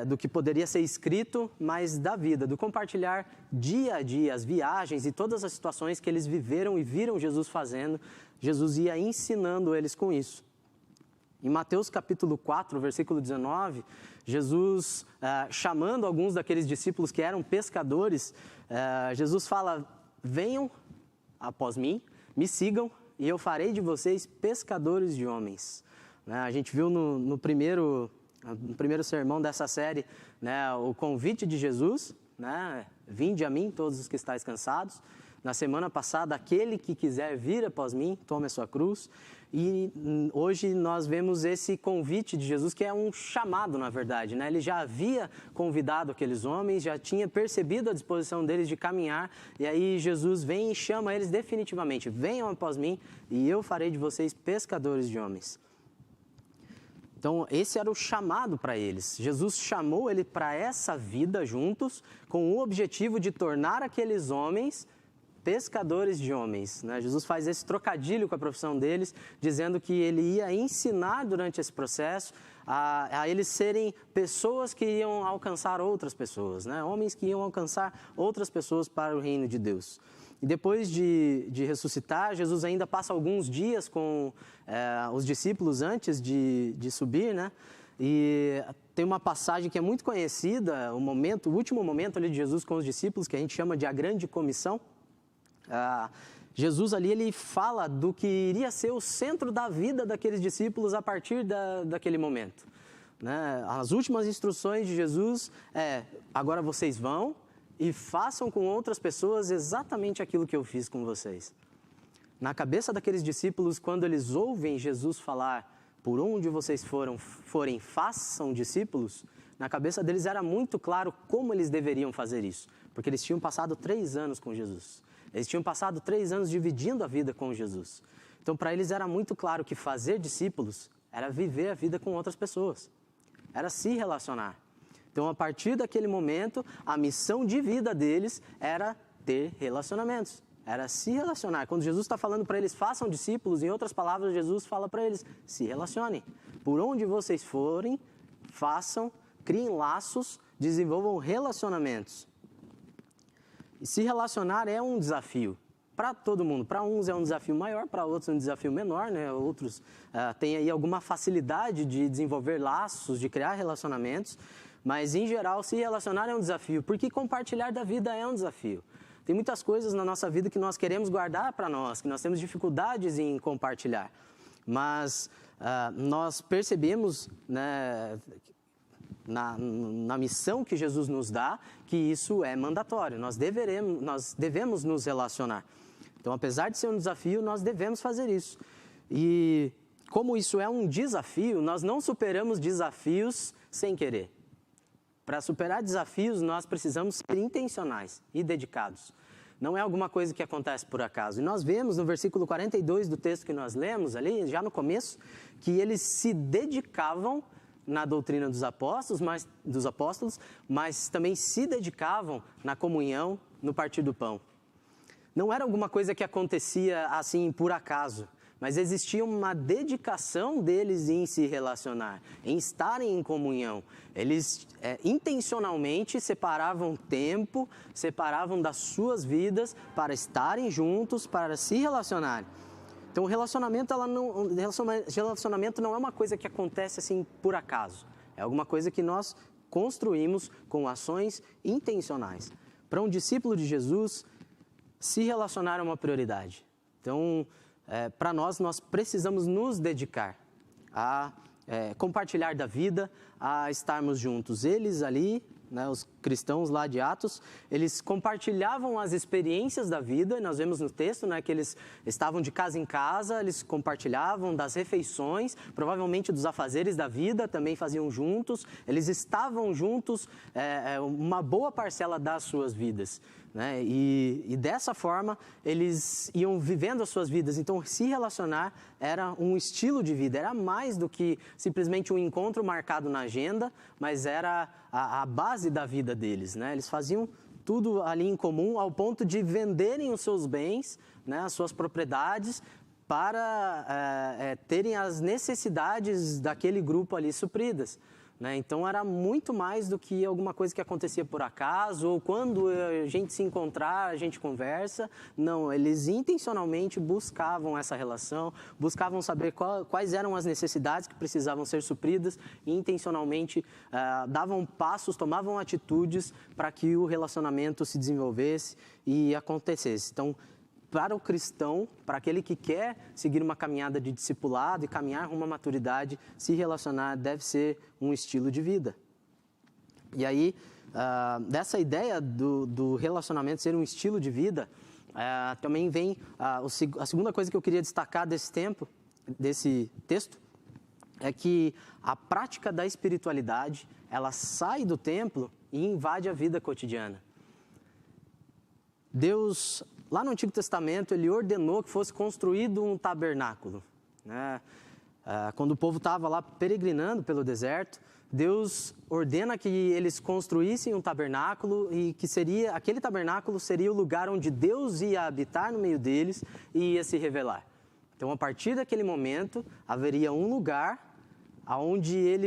do que poderia ser escrito, mas da vida, do compartilhar dia a dia, as viagens e todas as situações que eles viveram e viram Jesus fazendo. Jesus ia ensinando eles com isso. Em Mateus capítulo 4, versículo 19, Jesus, chamando alguns daqueles discípulos que eram pescadores, Jesus fala: venham após mim, me sigam e eu farei de vocês pescadores de homens. A gente viu no primeiro sermão dessa série, né, o convite de Jesus, né, vinde a mim todos os que estáis cansados. Na semana passada, aquele que quiser vir após mim, tome a sua cruz. E hoje nós vemos esse convite de Jesus, que é um chamado, na verdade, né? Ele já havia convidado aqueles homens, já tinha percebido a disposição deles de caminhar, e aí Jesus vem e chama eles definitivamente: venham após mim e eu farei de vocês pescadores de homens. Então, esse era o chamado para eles. Jesus chamou ele para essa vida juntos, com o objetivo de tornar aqueles homens pescadores de homens, né? Jesus faz esse trocadilho com a profissão deles, dizendo que ele ia ensinar durante esse processo a eles serem pessoas que iam alcançar outras pessoas, né? Homens que iam alcançar outras pessoas para o reino de Deus. E depois de ressuscitar, Jesus ainda passa alguns dias com os discípulos antes de subir, né? E tem uma passagem que é muito conhecida, o último momento ali de Jesus com os discípulos, que a gente chama de a grande comissão. Jesus ali, ele fala do que iria ser o centro da vida daqueles discípulos a partir daquele momento, né? As últimas instruções de Jesus agora vocês vão e façam com outras pessoas exatamente aquilo que eu fiz com vocês. Na cabeça daqueles discípulos, quando eles ouvem Jesus falar, por onde vocês forem, façam discípulos, na cabeça deles era muito claro como eles deveriam fazer isso, porque eles tinham passado 3 anos com Jesus. Eles tinham passado 3 anos dividindo a vida com Jesus. Então, para eles era muito claro que fazer discípulos era viver a vida com outras pessoas, era se relacionar. Então, a partir daquele momento, a missão de vida deles era ter relacionamentos, era se relacionar. Quando Jesus está falando para eles, façam discípulos, em outras palavras, Jesus fala para eles, se relacionem. Por onde vocês forem, façam, criem laços, desenvolvam relacionamentos. E se relacionar é um desafio para todo mundo. Para uns é um desafio maior, para outros é um desafio menor, né? Outros têm aí alguma facilidade de desenvolver laços, de criar relacionamentos. Mas, em geral, se relacionar é um desafio, porque compartilhar da vida é um desafio. Tem muitas coisas na nossa vida que nós queremos guardar para nós, que nós temos dificuldades em compartilhar. Mas nós percebemos, né, na missão que Jesus nos dá, que isso é mandatório, nós devemos nos relacionar. Então, apesar de ser um desafio, nós devemos fazer isso. E como isso é um desafio, nós não superamos desafios sem querer. Para superar desafios, nós precisamos ser intencionais e dedicados. Não é alguma coisa que acontece por acaso. E nós vemos no versículo 42 do texto que nós lemos ali, já no começo, que eles se dedicavam na doutrina dos apóstolos, mas também se dedicavam na comunhão, no partir do pão. Não era alguma coisa que acontecia assim por acaso, mas existia uma dedicação deles em se relacionar, em estarem em comunhão. Eles intencionalmente separavam tempo, separavam das suas vidas para estarem juntos, para se relacionarem. Então, o relacionamento não é uma coisa que acontece assim por acaso. É alguma coisa que nós construímos com ações intencionais. Para um discípulo de Jesus, se relacionar é uma prioridade. Então, para nós precisamos nos dedicar a compartilhar da vida, a estarmos juntos. Eles ali, né, os cristãos lá de Atos, eles compartilhavam as experiências da vida, nós vemos no texto, né, que eles estavam de casa em casa, eles compartilhavam das refeições, provavelmente dos afazeres da vida, também faziam juntos, eles estavam juntos uma boa parcela das suas vidas, né, e dessa forma eles iam vivendo as suas vidas. Então, se relacionar era um estilo de vida, era mais do que simplesmente um encontro marcado na agenda, mas era a base da vida deles, né? Eles faziam tudo ali em comum, ao ponto de venderem os seus bens, né, as suas propriedades, para terem as necessidades daquele grupo ali supridas, né? Então, era muito mais do que alguma coisa que acontecia por acaso, ou quando a gente se encontrar, a gente conversa. Não, eles intencionalmente buscavam essa relação, buscavam saber quais eram as necessidades que precisavam ser supridas e intencionalmente davam passos, tomavam atitudes para que o relacionamento se desenvolvesse e acontecesse. Então, para o cristão, para aquele que quer seguir uma caminhada de discipulado e caminhar rumo à maturidade, se relacionar deve ser um estilo de vida. E aí, dessa ideia do relacionamento ser um estilo de vida, também vem a segunda coisa que eu queria destacar desse texto, é que a prática da espiritualidade, ela sai do templo e invade a vida cotidiana. Deus, lá no Antigo Testamento, Ele ordenou que fosse construído um tabernáculo, né? Quando o povo estava lá peregrinando pelo deserto, Deus ordena que eles construíssem um tabernáculo e que aquele tabernáculo seria o lugar onde Deus ia habitar no meio deles e ia se revelar. Então, a partir daquele momento, haveria um lugar onde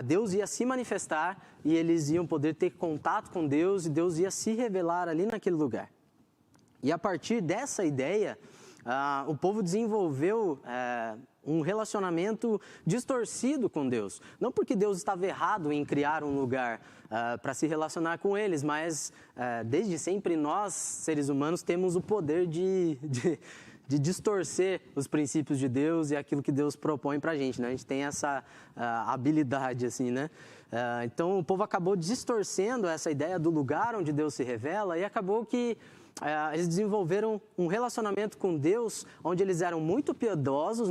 Deus ia se manifestar e eles iam poder ter contato com Deus e Deus ia se revelar ali naquele lugar. E a partir dessa ideia, o povo desenvolveu um relacionamento distorcido com Deus. Não porque Deus estava errado em criar um lugar para se relacionar com eles, mas desde sempre nós, seres humanos, temos o poder de distorcer os princípios de Deus e aquilo que Deus propõe para a gente, né? A gente tem essa habilidade, assim, né? Então, o povo acabou distorcendo essa ideia do lugar onde Deus se revela e acabou que eles desenvolveram um relacionamento com Deus onde eles eram muito piedosos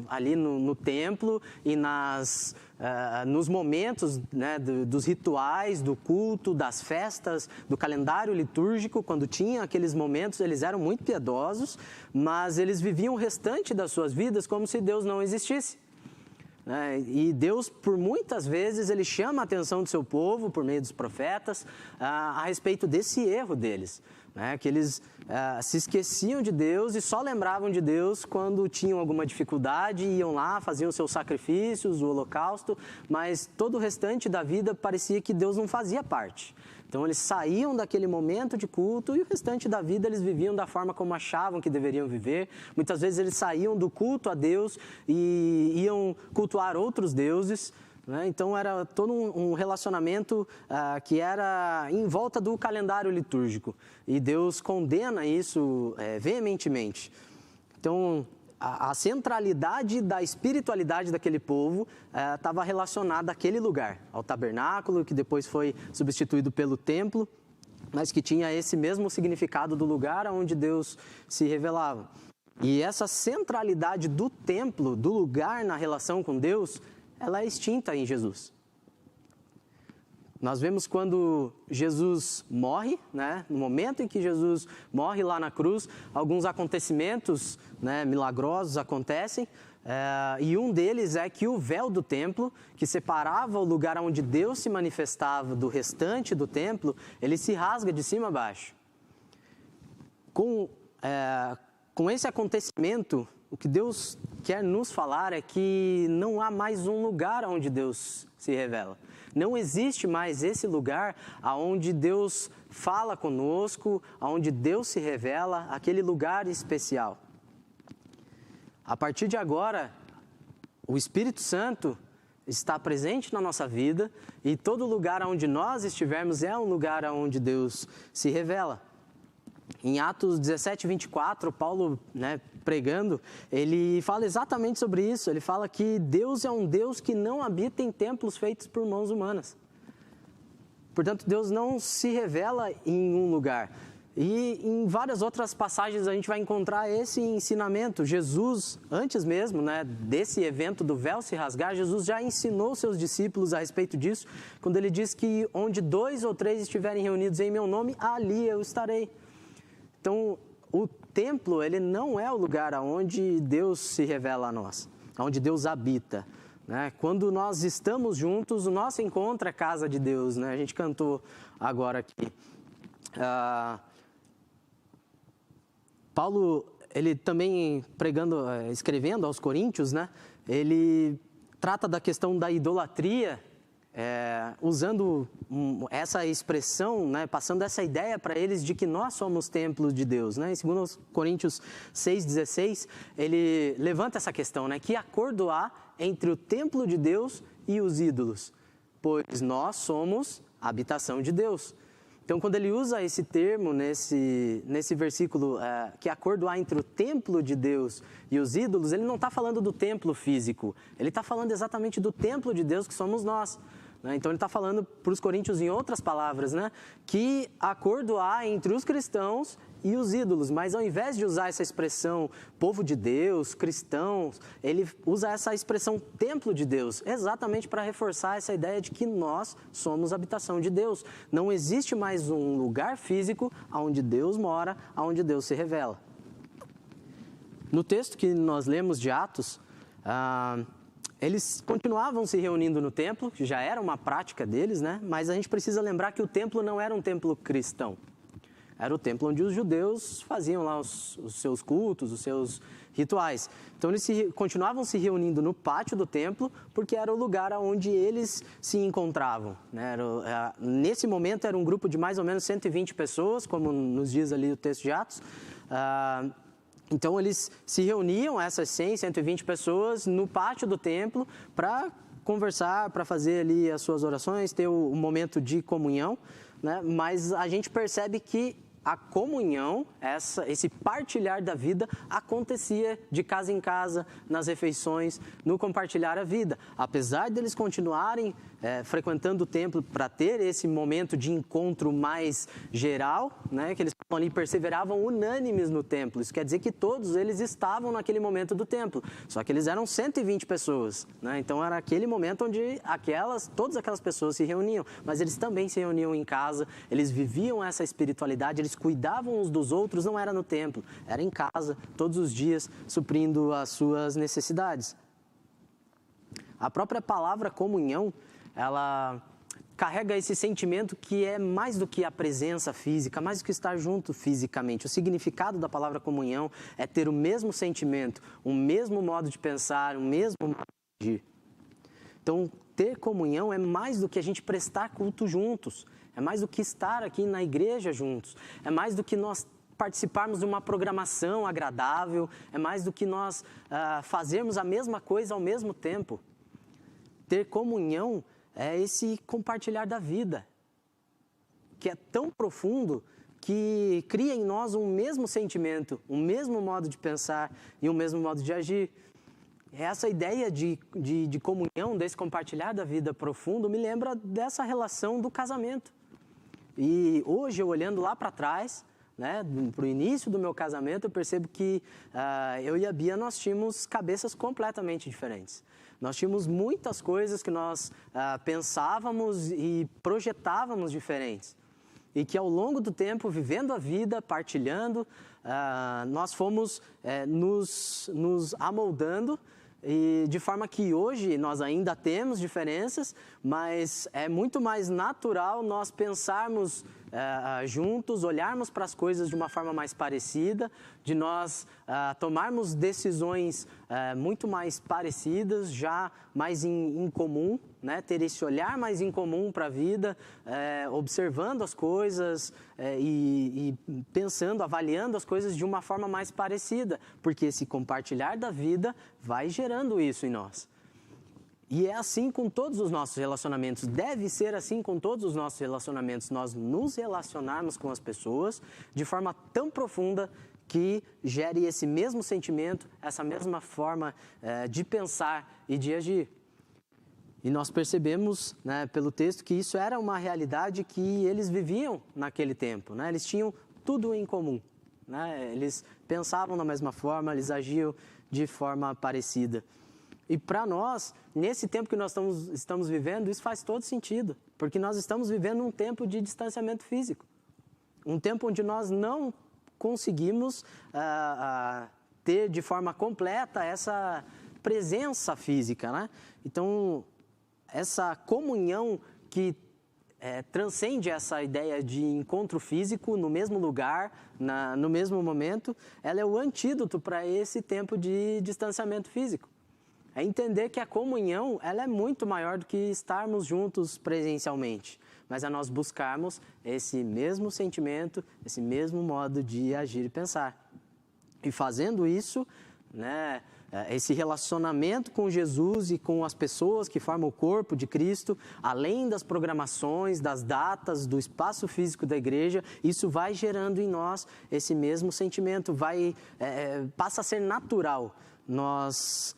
ali no templo e nos momentos, né, dos rituais, do culto, das festas, do calendário litúrgico. Quando tinha aqueles momentos, eles eram muito piedosos, mas eles viviam o restante das suas vidas como se Deus não existisse. E Deus, por muitas vezes, Ele chama a atenção do seu povo, por meio dos profetas, a respeito desse erro deles. Que eles se esqueciam de Deus e só lembravam de Deus quando tinham alguma dificuldade, iam lá, faziam seus sacrifícios, o holocausto, mas todo o restante da vida parecia que Deus não fazia parte. Então eles saíam daquele momento de culto e o restante da vida eles viviam da forma como achavam que deveriam viver. Muitas vezes eles saíam do culto a Deus e iam cultuar outros deuses. Então era todo um relacionamento que era em volta do calendário litúrgico. E Deus condena isso veementemente. Então a centralidade da espiritualidade daquele povo estava relacionada àquele lugar, ao tabernáculo, que depois foi substituído pelo templo, mas que tinha esse mesmo significado do lugar onde Deus se revelava. E essa centralidade do templo, do lugar na relação com Deus, ela é extinta em Jesus. Nós vemos quando Jesus morre, né? No momento em que Jesus morre lá na cruz, alguns acontecimentos, né, milagrosos acontecem, e um deles é que o véu do templo, que separava o lugar onde Deus se manifestava do restante do templo, ele se rasga de cima a baixo. Com esse acontecimento, o que Deus quer nos falar é que não há mais um lugar onde Deus se revela. Não existe mais esse lugar onde Deus fala conosco, onde Deus se revela, aquele lugar especial. A partir de agora, o Espírito Santo está presente na nossa vida e todo lugar onde nós estivermos é um lugar onde Deus se revela. Em Atos 17, 24, Paulo, né, pregando, ele fala exatamente sobre isso. Ele fala que Deus é um Deus que não habita em templos feitos por mãos humanas. Portanto, Deus não se revela em um lugar. E em várias outras passagens a gente vai encontrar esse ensinamento. Jesus, antes mesmo, né, desse evento do véu se rasgar, Jesus já ensinou seus discípulos a respeito disso, quando ele diz que onde 2 ou 3 estiverem reunidos em meu nome, ali eu estarei. Então, o templo, ele não é o lugar onde Deus se revela a nós, onde Deus habita, né? Quando nós estamos juntos, o nosso encontro é casa de Deus, né? A gente cantou agora aqui. Paulo, ele também escrevendo aos Coríntios, né? Ele trata da questão da idolatria, usando essa expressão, né, passando essa ideia para eles de que nós somos templos de Deus, né? Em 2 Coríntios 6,16, ele levanta essa questão, né? Que acordo há entre o templo de Deus e os ídolos? Pois nós somos a habitação de Deus. Então, quando ele usa esse termo nesse versículo, que acordo há entre o templo de Deus e os ídolos, ele não está falando do templo físico, ele está falando exatamente do templo de Deus que somos nós. Então, ele está falando para os coríntios, em outras palavras, né, que acordo há entre os cristãos e os ídolos. Mas ao invés de usar essa expressão povo de Deus, cristãos, ele usa essa expressão templo de Deus, exatamente para reforçar essa ideia de que nós somos habitação de Deus. Não existe mais um lugar físico onde Deus mora, onde Deus se revela. No texto que nós lemos de Atos, eles continuavam se reunindo no templo, que já era uma prática deles, né? Mas a gente precisa lembrar que o templo não era um templo cristão. Era o templo onde os judeus faziam lá os seus cultos, os seus rituais. Então eles continuavam se reunindo no pátio do templo, porque era o lugar onde eles se encontravam, né? Nesse momento era um grupo de mais ou menos 120 pessoas, como nos diz ali o texto de Atos. Então, eles se reuniam, essas 100, 120 pessoas, no pátio do templo para conversar, para fazer ali as suas orações, ter o momento de comunhão, né? Mas a gente percebe que a comunhão, esse partilhar da vida, acontecia de casa em casa, nas refeições, no compartilhar a vida. Apesar deles continuarem frequentando o templo para ter esse momento de encontro mais geral, né, que eles ali perseveravam unânimes no templo. Isso quer dizer que todos eles estavam naquele momento do templo. Só que eles eram 120 pessoas, né? Então era aquele momento onde todas aquelas pessoas se reuniam. Mas eles também se reuniam em casa, eles viviam essa espiritualidade, eles cuidavam uns dos outros, não era no templo, era em casa, todos os dias, suprindo as suas necessidades. A própria palavra comunhão, ela carrega esse sentimento que é mais do que a presença física, mais do que estar junto fisicamente. O significado da palavra comunhão é ter o mesmo sentimento, o mesmo modo de pensar, o mesmo modo de agir. Então, ter comunhão é mais do que a gente prestar culto juntos, é mais do que estar aqui na igreja juntos, é mais do que nós participarmos de uma programação agradável, é mais do que nós fazermos a mesma coisa ao mesmo tempo. Ter comunhão é esse compartilhar da vida, que é tão profundo que cria em nós um mesmo sentimento, um mesmo modo de pensar e um mesmo modo de agir. Essa ideia de comunhão, desse compartilhar da vida profundo, me lembra dessa relação do casamento. E hoje, eu olhando lá para trás, né, para o início do meu casamento, eu percebo que eu e a Bia, nós tínhamos cabeças completamente diferentes. Nós tínhamos muitas coisas que nós pensávamos e projetávamos diferentes. E que ao longo do tempo, vivendo a vida, partilhando, nós fomos nos amoldando, e de forma que hoje nós ainda temos diferenças, mas é muito mais natural nós pensarmos juntos, olharmos para as coisas de uma forma mais parecida, de nós tomarmos decisões muito mais parecidas, já mais em comum, né? Ter esse olhar mais em comum para a vida, observando as coisas e pensando, avaliando as coisas de uma forma mais parecida, porque esse compartilhar da vida vai gerando isso em nós. E é assim com todos os nossos relacionamentos, deve ser assim com todos os nossos relacionamentos, nós nos relacionarmos com as pessoas de forma tão profunda que gere esse mesmo sentimento, essa mesma forma de pensar e de agir. E nós percebemos, né, pelo texto, que isso era uma realidade que eles viviam naquele tempo, né? Eles tinham tudo em comum, né? Eles pensavam da mesma forma, eles agiam de forma parecida. E para nós, nesse tempo que nós estamos vivendo, isso faz todo sentido, porque nós estamos vivendo um tempo de distanciamento físico, um tempo onde nós não conseguimos ter de forma completa essa presença física, né? Então, essa comunhão que transcende essa ideia de encontro físico no mesmo lugar, no mesmo momento, ela é o antídoto para esse tempo de distanciamento físico. É entender que a comunhão ela é muito maior do que estarmos juntos presencialmente, mas é nós buscarmos esse mesmo sentimento, esse mesmo modo de agir e pensar. E fazendo isso, né, esse relacionamento com Jesus e com as pessoas que formam o corpo de Cristo, além das programações, das datas, do espaço físico da igreja, isso vai gerando em nós esse mesmo sentimento, passa a ser natural nós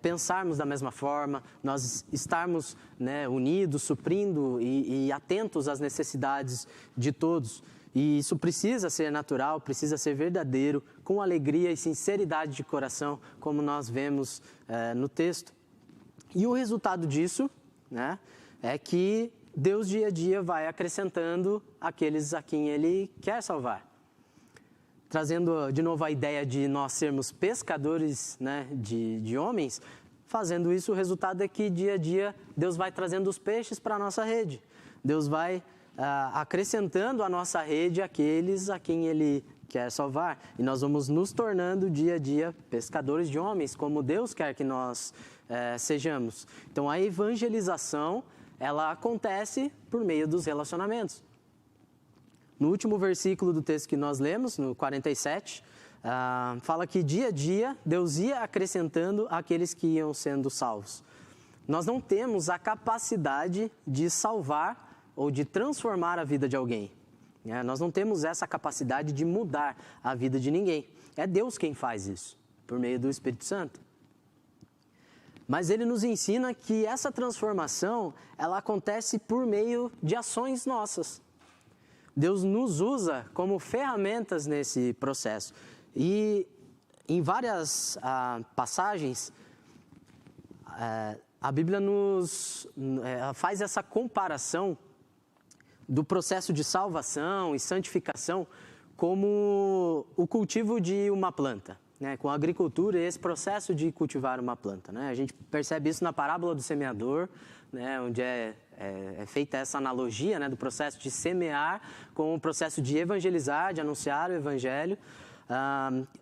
pensarmos da mesma forma, nós estarmos, né, unidos, suprindo e atentos às necessidades de todos. E isso precisa ser natural, precisa ser verdadeiro, com alegria e sinceridade de coração, como nós vemos no texto. E o resultado disso, né, é que Deus dia a dia vai acrescentando aqueles a quem Ele quer salvar. Trazendo de novo a ideia de nós sermos pescadores, né, de homens, fazendo isso, o resultado é que dia a dia Deus vai trazendo os peixes para a nossa rede. Deus vai acrescentando à nossa rede aqueles a quem Ele quer salvar. E nós vamos nos tornando dia a dia pescadores de homens, como Deus quer que nós sejamos. Então a evangelização, ela acontece por meio dos relacionamentos. No último versículo do texto que nós lemos, no 47, fala que dia a dia Deus ia acrescentando aqueles que iam sendo salvos. Nós não temos a capacidade de salvar ou de transformar a vida de alguém. Nós não temos essa capacidade de mudar a vida de ninguém. É Deus quem faz isso, por meio do Espírito Santo. Mas Ele nos ensina que essa transformação, ela acontece por meio de ações nossas. Deus nos usa como ferramentas nesse processo. E em várias passagens, a Bíblia nos faz essa comparação do processo de salvação e santificação como o cultivo de uma planta, né? Com a agricultura e esse processo de cultivar uma planta, né? A gente percebe isso na parábola do semeador, né? Onde é feita essa analogia, né? Do processo de semear com o processo de evangelizar, de anunciar o evangelho.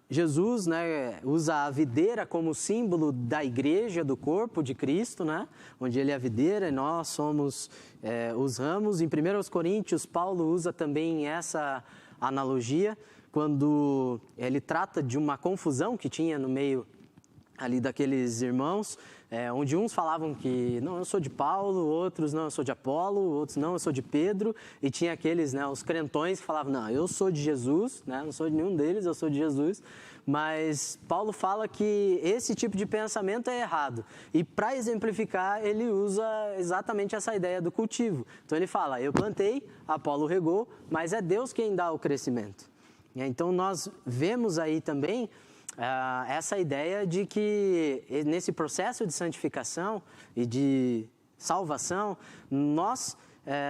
Jesus, né, usa a videira como símbolo da igreja, do corpo de Cristo, né, onde Ele é a videira e nós somos os ramos. Em 1 Coríntios, Paulo usa também essa analogia, quando ele trata de uma confusão que tinha no meio ali daqueles irmãos, onde uns falavam que não, eu sou de Paulo, outros não, eu sou de Apolo, outros não, eu sou de Pedro, e tinha aqueles, né, os crentões que falavam, não, eu sou de Jesus, né, não sou de nenhum deles, eu sou de Jesus. Mas Paulo fala que esse tipo de pensamento é errado, e para exemplificar ele usa exatamente essa ideia do cultivo. Então ele fala, eu plantei, Apolo regou, mas é Deus quem dá o crescimento. Então nós vemos aí também essa ideia de que nesse processo de santificação e de salvação, nós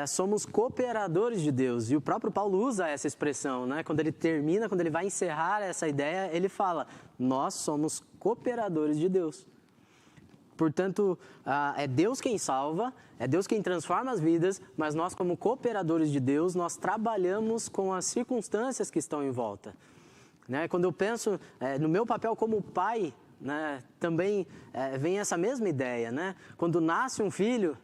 somos cooperadores de Deus. E o próprio Paulo usa essa expressão, né? Quando ele vai encerrar essa ideia, ele fala, nós somos cooperadores de Deus. Portanto, é Deus quem salva, é Deus quem transforma as vidas, mas nós como cooperadores de Deus, nós trabalhamos com as circunstâncias que estão em volta. Né? Quando eu penso no meu papel como pai, né, também vem essa mesma ideia. Né? Quando nasce um filho,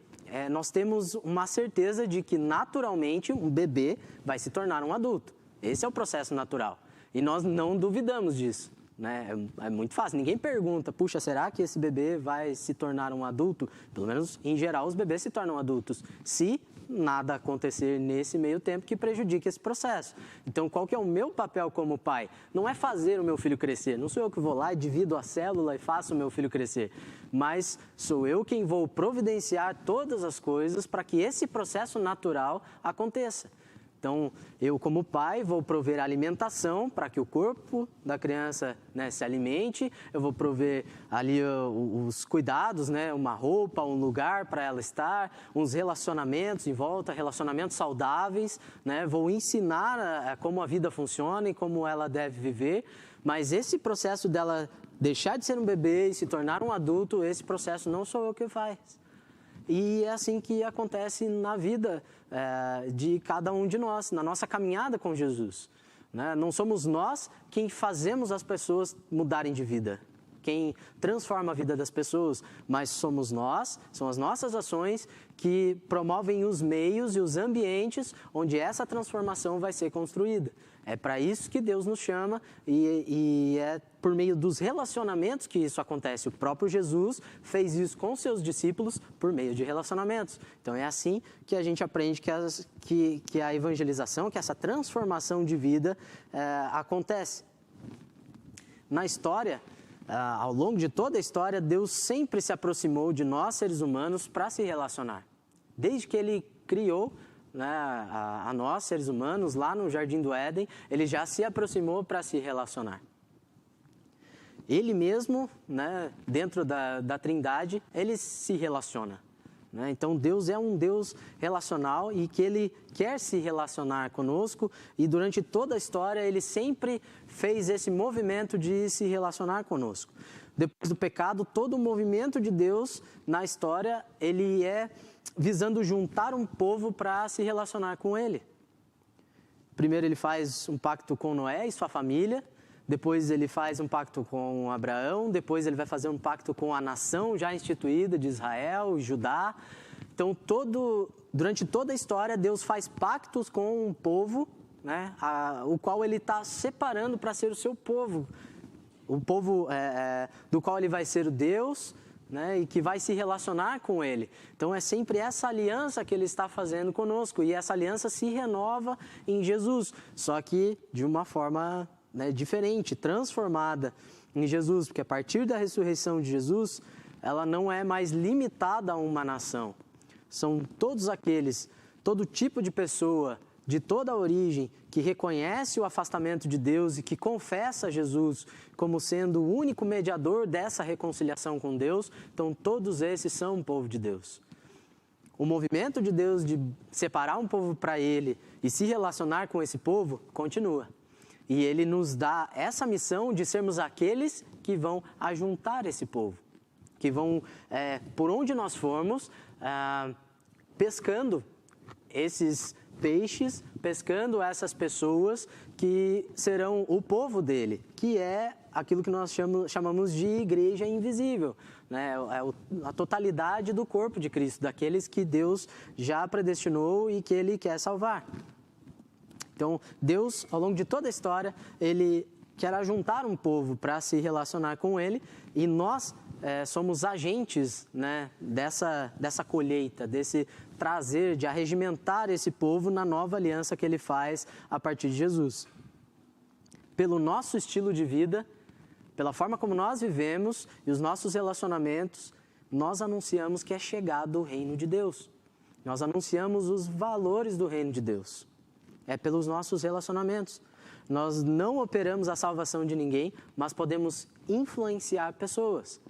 nós temos uma certeza de que naturalmente um bebê vai se tornar um adulto. Esse é o processo natural. E nós não duvidamos disso. Né? É muito fácil. Ninguém pergunta, puxa, será que esse bebê vai se tornar um adulto? Pelo menos, em geral, os bebês se tornam adultos. Se nada acontecer nesse meio tempo que prejudique esse processo. Então, qual que é o meu papel como pai? Não é fazer o meu filho crescer. Não sou eu que vou lá e divido a célula e faço o meu filho crescer. Mas sou eu quem vou providenciar todas as coisas para que esse processo natural aconteça. Então, eu como pai vou prover alimentação para que o corpo da criança, né, se alimente, eu vou prover ali os cuidados, né, uma roupa, um lugar para ela estar, uns relacionamentos em volta, relacionamentos saudáveis, né, vou ensinar como a vida funciona e como ela deve viver, mas esse processo dela deixar de ser um bebê e se tornar um adulto, esse processo não sou eu que faz. E é assim que acontece na vida de cada um de nós, na nossa caminhada com Jesus. Né? Não somos nós quem fazemos as pessoas mudarem de vida, quem transforma a vida das pessoas, mas somos nós, são as nossas ações que promovem os meios e os ambientes onde essa transformação vai ser construída. É para isso que Deus nos chama e é por meio dos relacionamentos que isso acontece. O próprio Jesus fez isso com seus discípulos por meio de relacionamentos. Então é assim que a gente aprende que a evangelização, que essa transformação de vida acontece. Na história, ao longo de toda a história, Deus sempre se aproximou de nós, seres humanos, para se relacionar. Desde que Ele criou, né, a nós, seres humanos, lá no Jardim do Éden, Ele já se aproximou para se relacionar. Ele mesmo, né, dentro da Trindade, Ele se relaciona. Né? Então, Deus é um Deus relacional e que Ele quer se relacionar conosco e durante toda a história Ele sempre fez esse movimento de se relacionar conosco. Depois do pecado, todo o movimento de Deus na história, Ele é visando juntar um povo para se relacionar com Ele. Primeiro Ele faz um pacto com Noé e sua família, depois Ele faz um pacto com Abraão, depois Ele vai fazer um pacto com a nação já instituída de Israel, Judá. Então, durante toda a história, Deus faz pactos com um povo, né, o qual ele está separando para ser o seu povo. O povo do qual ele vai ser o Deus, né, e que vai se relacionar com ele. Então é sempre essa aliança que ele está fazendo conosco, e essa aliança se renova em Jesus, só que de uma forma, né, diferente, transformada em Jesus, porque a partir da ressurreição de Jesus, ela não é mais limitada a uma nação. São todos aqueles, todo tipo de pessoa, de toda a origem, que reconhece o afastamento de Deus e que confessa Jesus como sendo o único mediador dessa reconciliação com Deus, então todos esses são o povo de Deus. O movimento de Deus de separar um povo para Ele e se relacionar com esse povo continua. E Ele nos dá essa missão de sermos aqueles que vão ajuntar esse povo, que vão, por onde nós formos, pescando esses peixes, pescando essas pessoas que serão o povo dele, que é aquilo que nós chamamos de igreja invisível, né? A totalidade do corpo de Cristo, daqueles que Deus já predestinou e que Ele quer salvar. Então, Deus, ao longo de toda a história, Ele quer ajuntar um povo para se relacionar com Ele, e nós somos agentes, né, dessa colheita, desse trazer, de arregimentar esse povo na nova aliança que Ele faz a partir de Jesus. Pelo nosso estilo de vida, pela forma como nós vivemos e os nossos relacionamentos, nós anunciamos que é chegado o reino de Deus. Nós anunciamos os valores do reino de Deus. É pelos nossos relacionamentos. Nós não operamos a salvação de ninguém, mas podemos influenciar pessoas.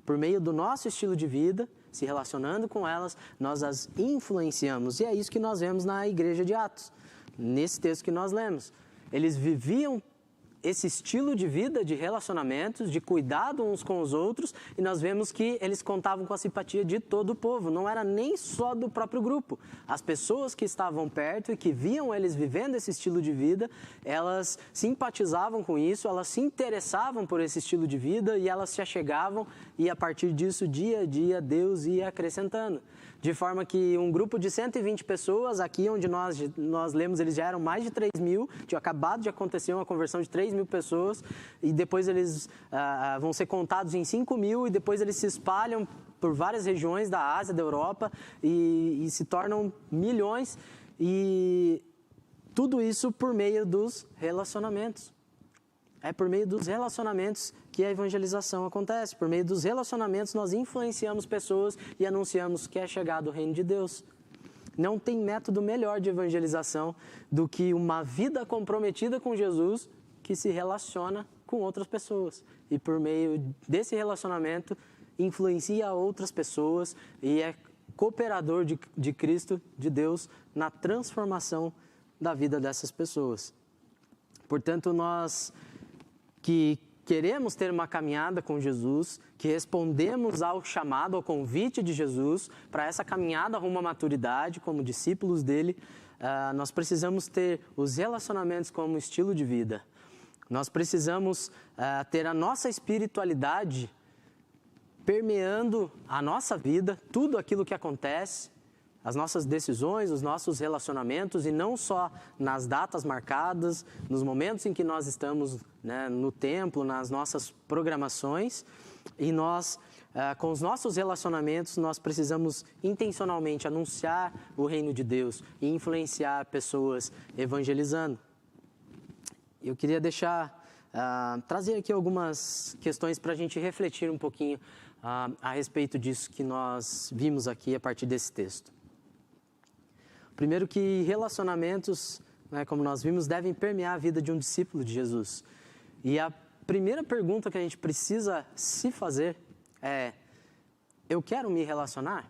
Por meio do nosso estilo de vida, se relacionando com elas, nós as influenciamos. E é isso que nós vemos na igreja de Atos, nesse texto que nós lemos. Eles viviam esse estilo de vida, de relacionamentos, de cuidado uns com os outros, e nós vemos que eles contavam com a simpatia de todo o povo, não era nem só do próprio grupo. As pessoas que estavam perto e que viam eles vivendo esse estilo de vida, elas simpatizavam com isso, elas se interessavam por esse estilo de vida e elas se achegavam, e a partir disso, dia a dia, Deus ia acrescentando. De forma que um grupo de 120 pessoas, aqui onde nós lemos, eles já eram mais de 3 mil, tinha acabado de acontecer uma conversão de 3 mil pessoas, e depois eles vão ser contados em 5 mil, e depois eles se espalham por várias regiões da Ásia, da Europa, e se tornam milhões, e tudo isso por meio dos relacionamentos. É por meio dos relacionamentos que a evangelização acontece. Por meio dos relacionamentos nós influenciamos pessoas e anunciamos que é chegado o reino de Deus. Não tem método melhor de evangelização do que uma vida comprometida com Jesus que se relaciona com outras pessoas. E por meio desse relacionamento influencia outras pessoas e é cooperador de Cristo, de Deus, na transformação da vida dessas pessoas. Portanto, nós que queremos ter uma caminhada com Jesus, que respondemos ao chamado, ao convite de Jesus para essa caminhada rumo à maturidade como discípulos dele, nós precisamos ter os relacionamentos como estilo de vida. Nós precisamos ter a nossa espiritualidade permeando a nossa vida, tudo aquilo que acontece, as nossas decisões, os nossos relacionamentos, e não só nas datas marcadas, nos momentos em que nós estamos, né, no templo, nas nossas programações. E nós, com os nossos relacionamentos, nós precisamos intencionalmente anunciar o reino de Deus e influenciar pessoas evangelizando. Eu queria trazer aqui algumas questões para a gente refletir um pouquinho a respeito disso que nós vimos aqui a partir desse texto. Primeiro que relacionamentos, né, como nós vimos, devem permear a vida de um discípulo de Jesus. E a primeira pergunta que a gente precisa se fazer é: eu quero me relacionar?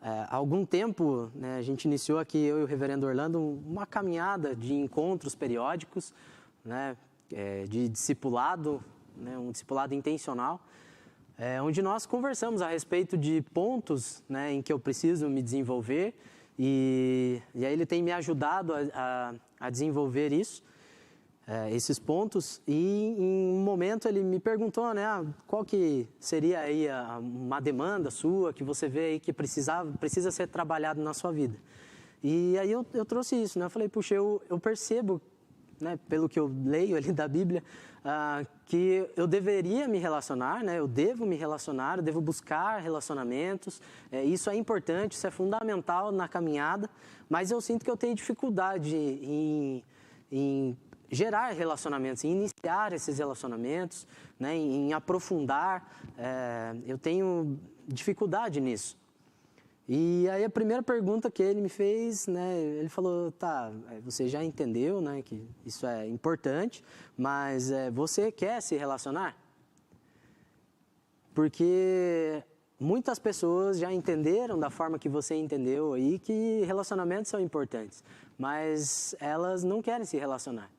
Há algum tempo, né, a gente iniciou aqui, eu e o reverendo Orlando, uma caminhada de encontros periódicos, né, de discipulado, né, um discipulado intencional, onde nós conversamos a respeito de pontos, né, em que eu preciso me desenvolver, e aí ele tem me ajudado a desenvolver isso, esses pontos, e em um momento ele me perguntou, né, qual que seria aí uma demanda sua que você vê aí que precisa ser trabalhado na sua vida. E aí eu trouxe isso, né? Eu falei, puxa, eu percebo, né, pelo que eu leio ali da Bíblia, que eu deveria me relacionar, né? Eu devo me relacionar, eu devo buscar relacionamentos. Isso é importante, isso é fundamental na caminhada, mas eu sinto que eu tenho dificuldade em gerar relacionamentos, em iniciar esses relacionamentos, né, em aprofundar. Eu tenho dificuldade nisso. E aí a primeira pergunta que ele me fez, né, ele falou, tá, você já entendeu, né, que isso é importante, mas você quer se relacionar? Porque muitas pessoas já entenderam da forma que você entendeu aí que relacionamentos são importantes, mas elas não querem se relacionar.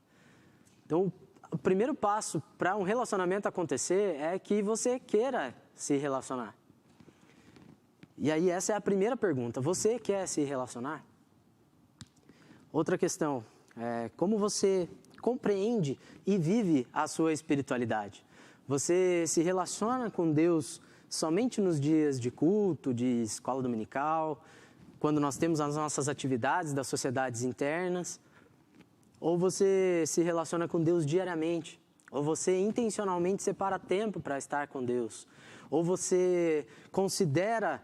Então, o primeiro passo para um relacionamento acontecer é que você queira se relacionar. E aí essa é a primeira pergunta. Você quer se relacionar? Outra questão é como você compreende e vive a sua espiritualidade. Você se relaciona com Deus somente nos dias de culto, de escola dominical, quando nós temos as nossas atividades das sociedades internas? Ou você se relaciona com Deus diariamente? Ou você intencionalmente separa tempo para estar com Deus? Ou você considera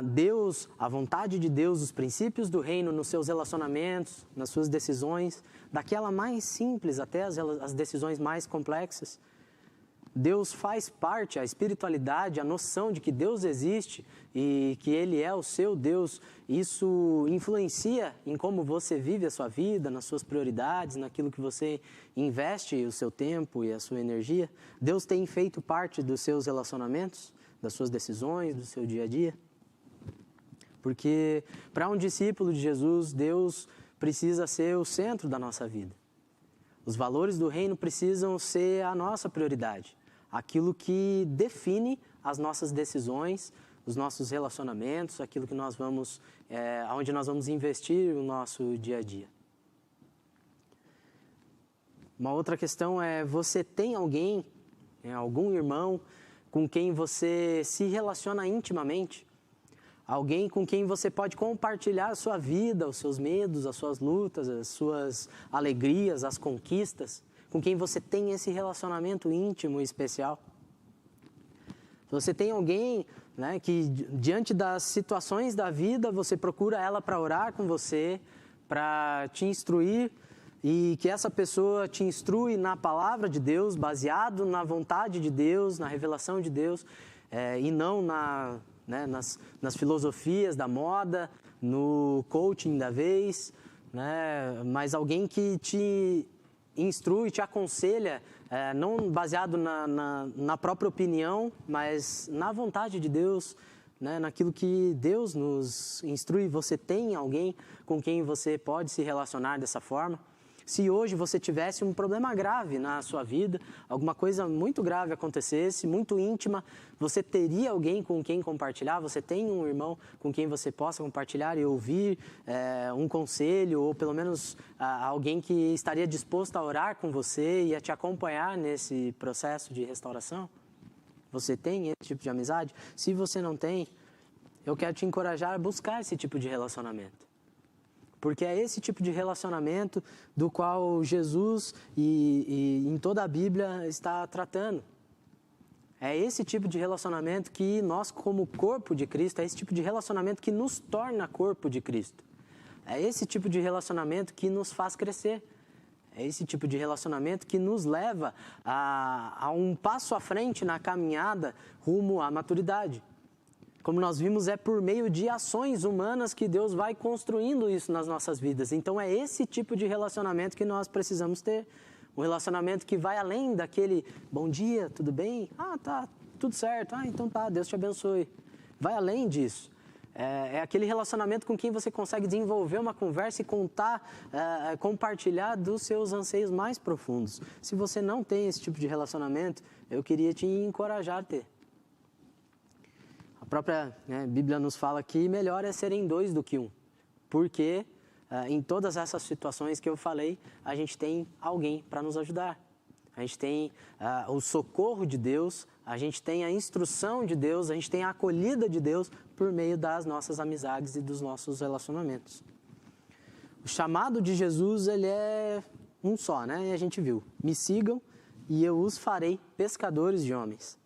Deus, a vontade de Deus, os princípios do reino nos seus relacionamentos, nas suas decisões, daquela mais simples até as decisões mais complexas? Deus faz parte, a espiritualidade, a noção de que Deus existe e que Ele é o seu Deus, isso influencia em como você vive a sua vida, nas suas prioridades, naquilo que você investe o seu tempo e a sua energia? Deus tem feito parte dos seus relacionamentos, das suas decisões, do seu dia a dia? Porque para um discípulo de Jesus, Deus precisa ser o centro da nossa vida. Os valores do reino precisam ser a nossa prioridade. Aquilo que define as nossas decisões, os nossos relacionamentos, aquilo que nós vamos, onde nós vamos investir o nosso dia a dia. Uma outra questão é, você tem alguém, algum irmão com quem você se relaciona intimamente? Alguém com quem você pode compartilhar a sua vida, os seus medos, as suas lutas, as suas alegrias, as conquistas, com quem você tem esse relacionamento íntimo e especial. Você tem alguém, né, que diante das situações da vida, você procura ela para orar com você, para te instruir, e que essa pessoa te instrui na palavra de Deus, baseado na vontade de Deus, na revelação de Deus, e não nas filosofias da moda, no coaching da vez, né? Mas alguém que te instrui, te aconselha, não baseado na própria opinião, mas na vontade de Deus, né? Naquilo que Deus nos instrui. Você tem alguém com quem você pode se relacionar dessa forma? Se hoje você tivesse um problema grave na sua vida, alguma coisa muito grave acontecesse, muito íntima, você teria alguém com quem compartilhar? Você tem um irmão com quem você possa compartilhar e ouvir um conselho, ou pelo menos alguém que estaria disposto a orar com você e a te acompanhar nesse processo de restauração? Você tem esse tipo de amizade? Se você não tem, eu quero te encorajar a buscar esse tipo de relacionamento. Porque é esse tipo de relacionamento do qual Jesus e em toda a Bíblia está tratando. É esse tipo de relacionamento que nós, como corpo de Cristo, é esse tipo de relacionamento que nos torna corpo de Cristo. É esse tipo de relacionamento que nos faz crescer. É esse tipo de relacionamento que nos leva a um passo à frente na caminhada rumo à maturidade. Como nós vimos, é por meio de ações humanas que Deus vai construindo isso nas nossas vidas. Então é esse tipo de relacionamento que nós precisamos ter. Um relacionamento que vai além daquele, bom dia, tudo bem? Ah, tá, tudo certo. Ah, então tá, Deus te abençoe. Vai além disso. É aquele relacionamento com quem você consegue desenvolver uma conversa e compartilhar dos seus anseios mais profundos. Se você não tem esse tipo de relacionamento, eu queria te encorajar a ter. A própria Bíblia nos fala que melhor é serem dois do que um, porque em todas essas situações que eu falei, a gente tem alguém para nos ajudar. A gente tem o socorro de Deus, a gente tem a instrução de Deus, a gente tem a acolhida de Deus por meio das nossas amizades e dos nossos relacionamentos. O chamado de Jesus, ele é um só, né? E a gente viu. Me sigam e eu os farei pescadores de homens.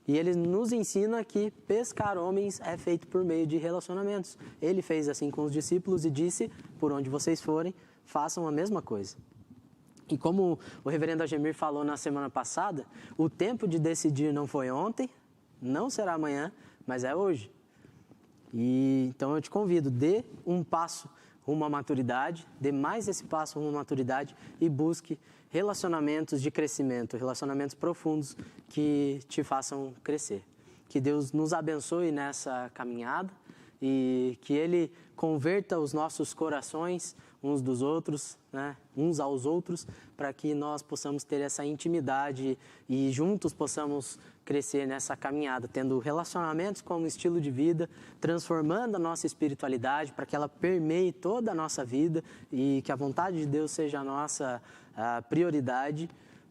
E ele nos ensina que pescar homens é feito por meio de relacionamentos. Ele fez assim com os discípulos e disse, por onde vocês forem, façam a mesma coisa. E como o reverendo Agemir falou na semana passada, o tempo de decidir não foi ontem, não será amanhã, mas é hoje. E então eu te convido, dê um passo rumo à maturidade, dê mais esse passo rumo à maturidade e busque relacionamentos de crescimento, relacionamentos profundos que te façam crescer. Que Deus nos abençoe nessa caminhada e que Ele converta os nossos corações uns dos outros, né, uns aos outros, para que nós possamos ter essa intimidade e juntos possamos crescer nessa caminhada, tendo relacionamentos como estilo de vida, transformando a nossa espiritualidade para que ela permeie toda a nossa vida e que a vontade de Deus seja a nossa prioridade,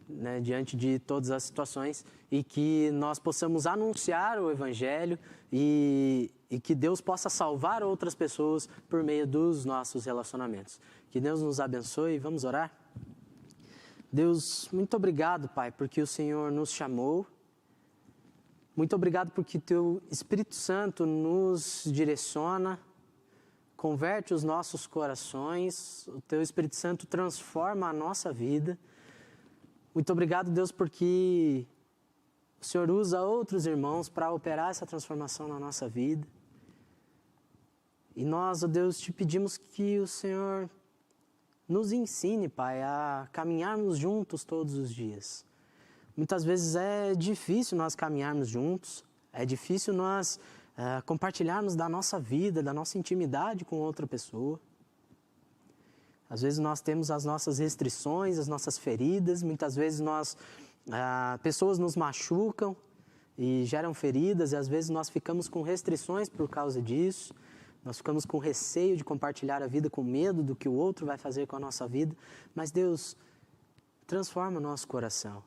né, diante de todas as situações e que nós possamos anunciar o Evangelho e que Deus possa salvar outras pessoas por meio dos nossos relacionamentos. Que Deus nos abençoe. Vamos orar? Deus, muito obrigado, Pai, porque o Senhor nos chamou. Muito obrigado porque Teu Espírito Santo nos direciona, converte os nossos corações, o Teu Espírito Santo transforma a nossa vida. Muito obrigado, Deus, porque o Senhor usa outros irmãos para operar essa transformação na nossa vida. E nós, ó Deus, te pedimos que o Senhor nos ensine, Pai, a caminharmos juntos todos os dias. Muitas vezes é difícil nós caminharmos juntos, é difícil nós compartilharmos da nossa vida, da nossa intimidade com outra pessoa. Às vezes nós temos as nossas restrições, as nossas feridas, muitas vezes pessoas nos machucam e geram feridas, e às vezes nós ficamos com restrições por causa disso, nós ficamos com receio de compartilhar a vida, com medo do que o outro vai fazer com a nossa vida, mas Deus, transforma o nosso coração.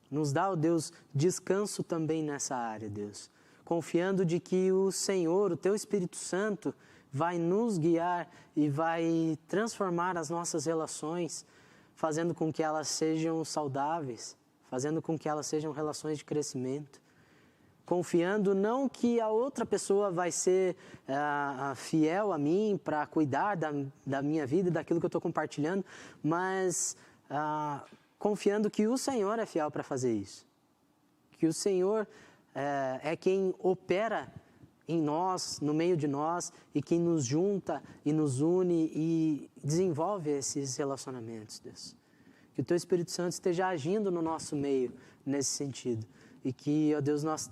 Nos dá, ó Deus, descanso também nessa área, Deus, confiando de que o Senhor, o Teu Espírito Santo, vai nos guiar e vai transformar as nossas relações, fazendo com que elas sejam saudáveis, fazendo com que elas sejam relações de crescimento. Confiando não que a outra pessoa vai ser fiel a mim para cuidar da minha vida e daquilo que eu estou compartilhando, mas confiando que o Senhor é fiel para fazer isso. Que o Senhor é quem opera em nós, no meio de nós, e quem nos junta e nos une e desenvolve esses relacionamentos, Deus. Que o Teu Espírito Santo esteja agindo no nosso meio nesse sentido. E que, ó Deus, nós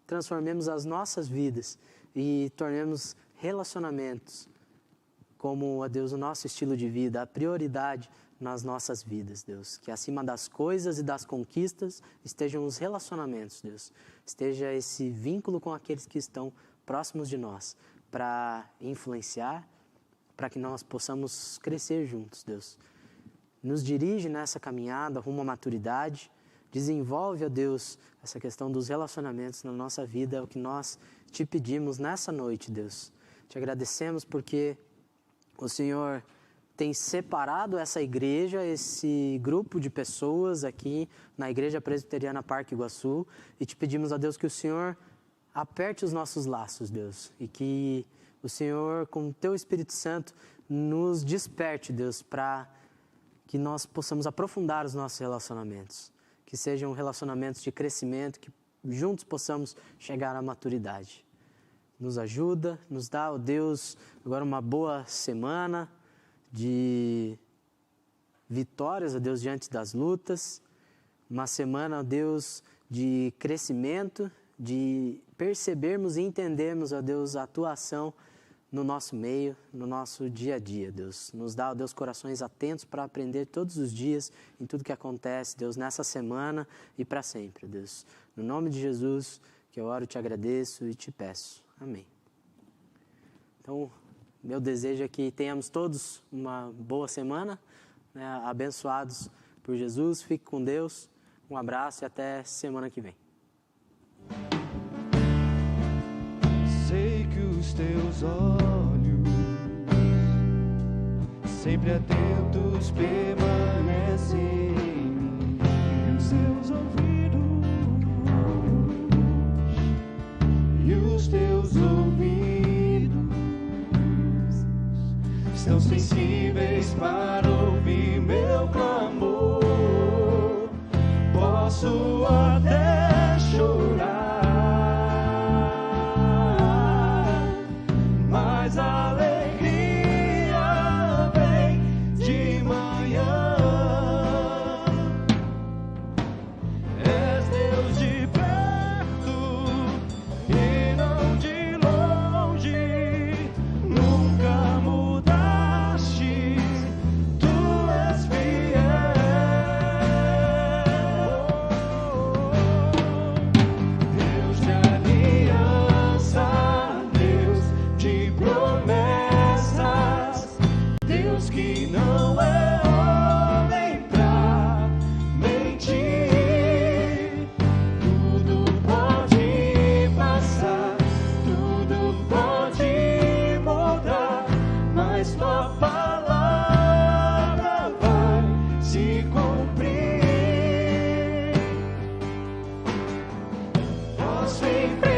transformemos as nossas vidas e tornemos relacionamentos como, ó Deus, o nosso estilo de vida, a prioridade nas nossas vidas, Deus. Que acima das coisas e das conquistas estejam os relacionamentos, Deus. Esteja esse vínculo com aqueles que estão próximos de nós, para influenciar, para que nós possamos crescer juntos, Deus. Nos dirige nessa caminhada rumo à maturidade, desenvolve, ó Deus, essa questão dos relacionamentos na nossa vida, é o que nós te pedimos nessa noite, Deus. Te agradecemos porque o Senhor tem separado essa igreja, esse grupo de pessoas aqui na Igreja Presbiteriana Parque Iguaçu, e te pedimos, ó Deus, que o Senhor aperte os nossos laços, Deus, e que o Senhor, com o Teu Espírito Santo, nos desperte, Deus, para que nós possamos aprofundar os nossos relacionamentos, que sejam relacionamentos de crescimento, que juntos possamos chegar à maturidade. Nos ajuda, nos dá, ó Deus, agora uma boa semana de vitórias, ó Deus, diante das lutas, uma semana, ó Deus, de crescimento, de percebermos e entendermos, ó Deus, a Tua ação no nosso meio, no nosso dia a dia, Deus. Nos dá, ó Deus, corações atentos para aprender todos os dias em tudo que acontece, Deus, nessa semana e para sempre, Deus. No nome de Jesus, que eu oro, te agradeço e te peço. Amém. Então, meu desejo é que tenhamos todos uma boa semana, né, abençoados por Jesus. Fique com Deus. Um abraço e até semana que vem. Sei que os teus olhos sempre atentos permanecem em mim, e os seus ouvidos, e os teus ouvidos estão sensíveis para ouvir meu clamor. Posso até chorar, mas a alegria vem de manhã. És Deus de perto e não de longe, nunca mudaste, tu és fiel. Deus de aliança, Deus de promessas, Deus que não é homem pra mentir. Tudo pode passar, tudo pode mudar, mas tua palavra vai se cumprir. Posso enfrentar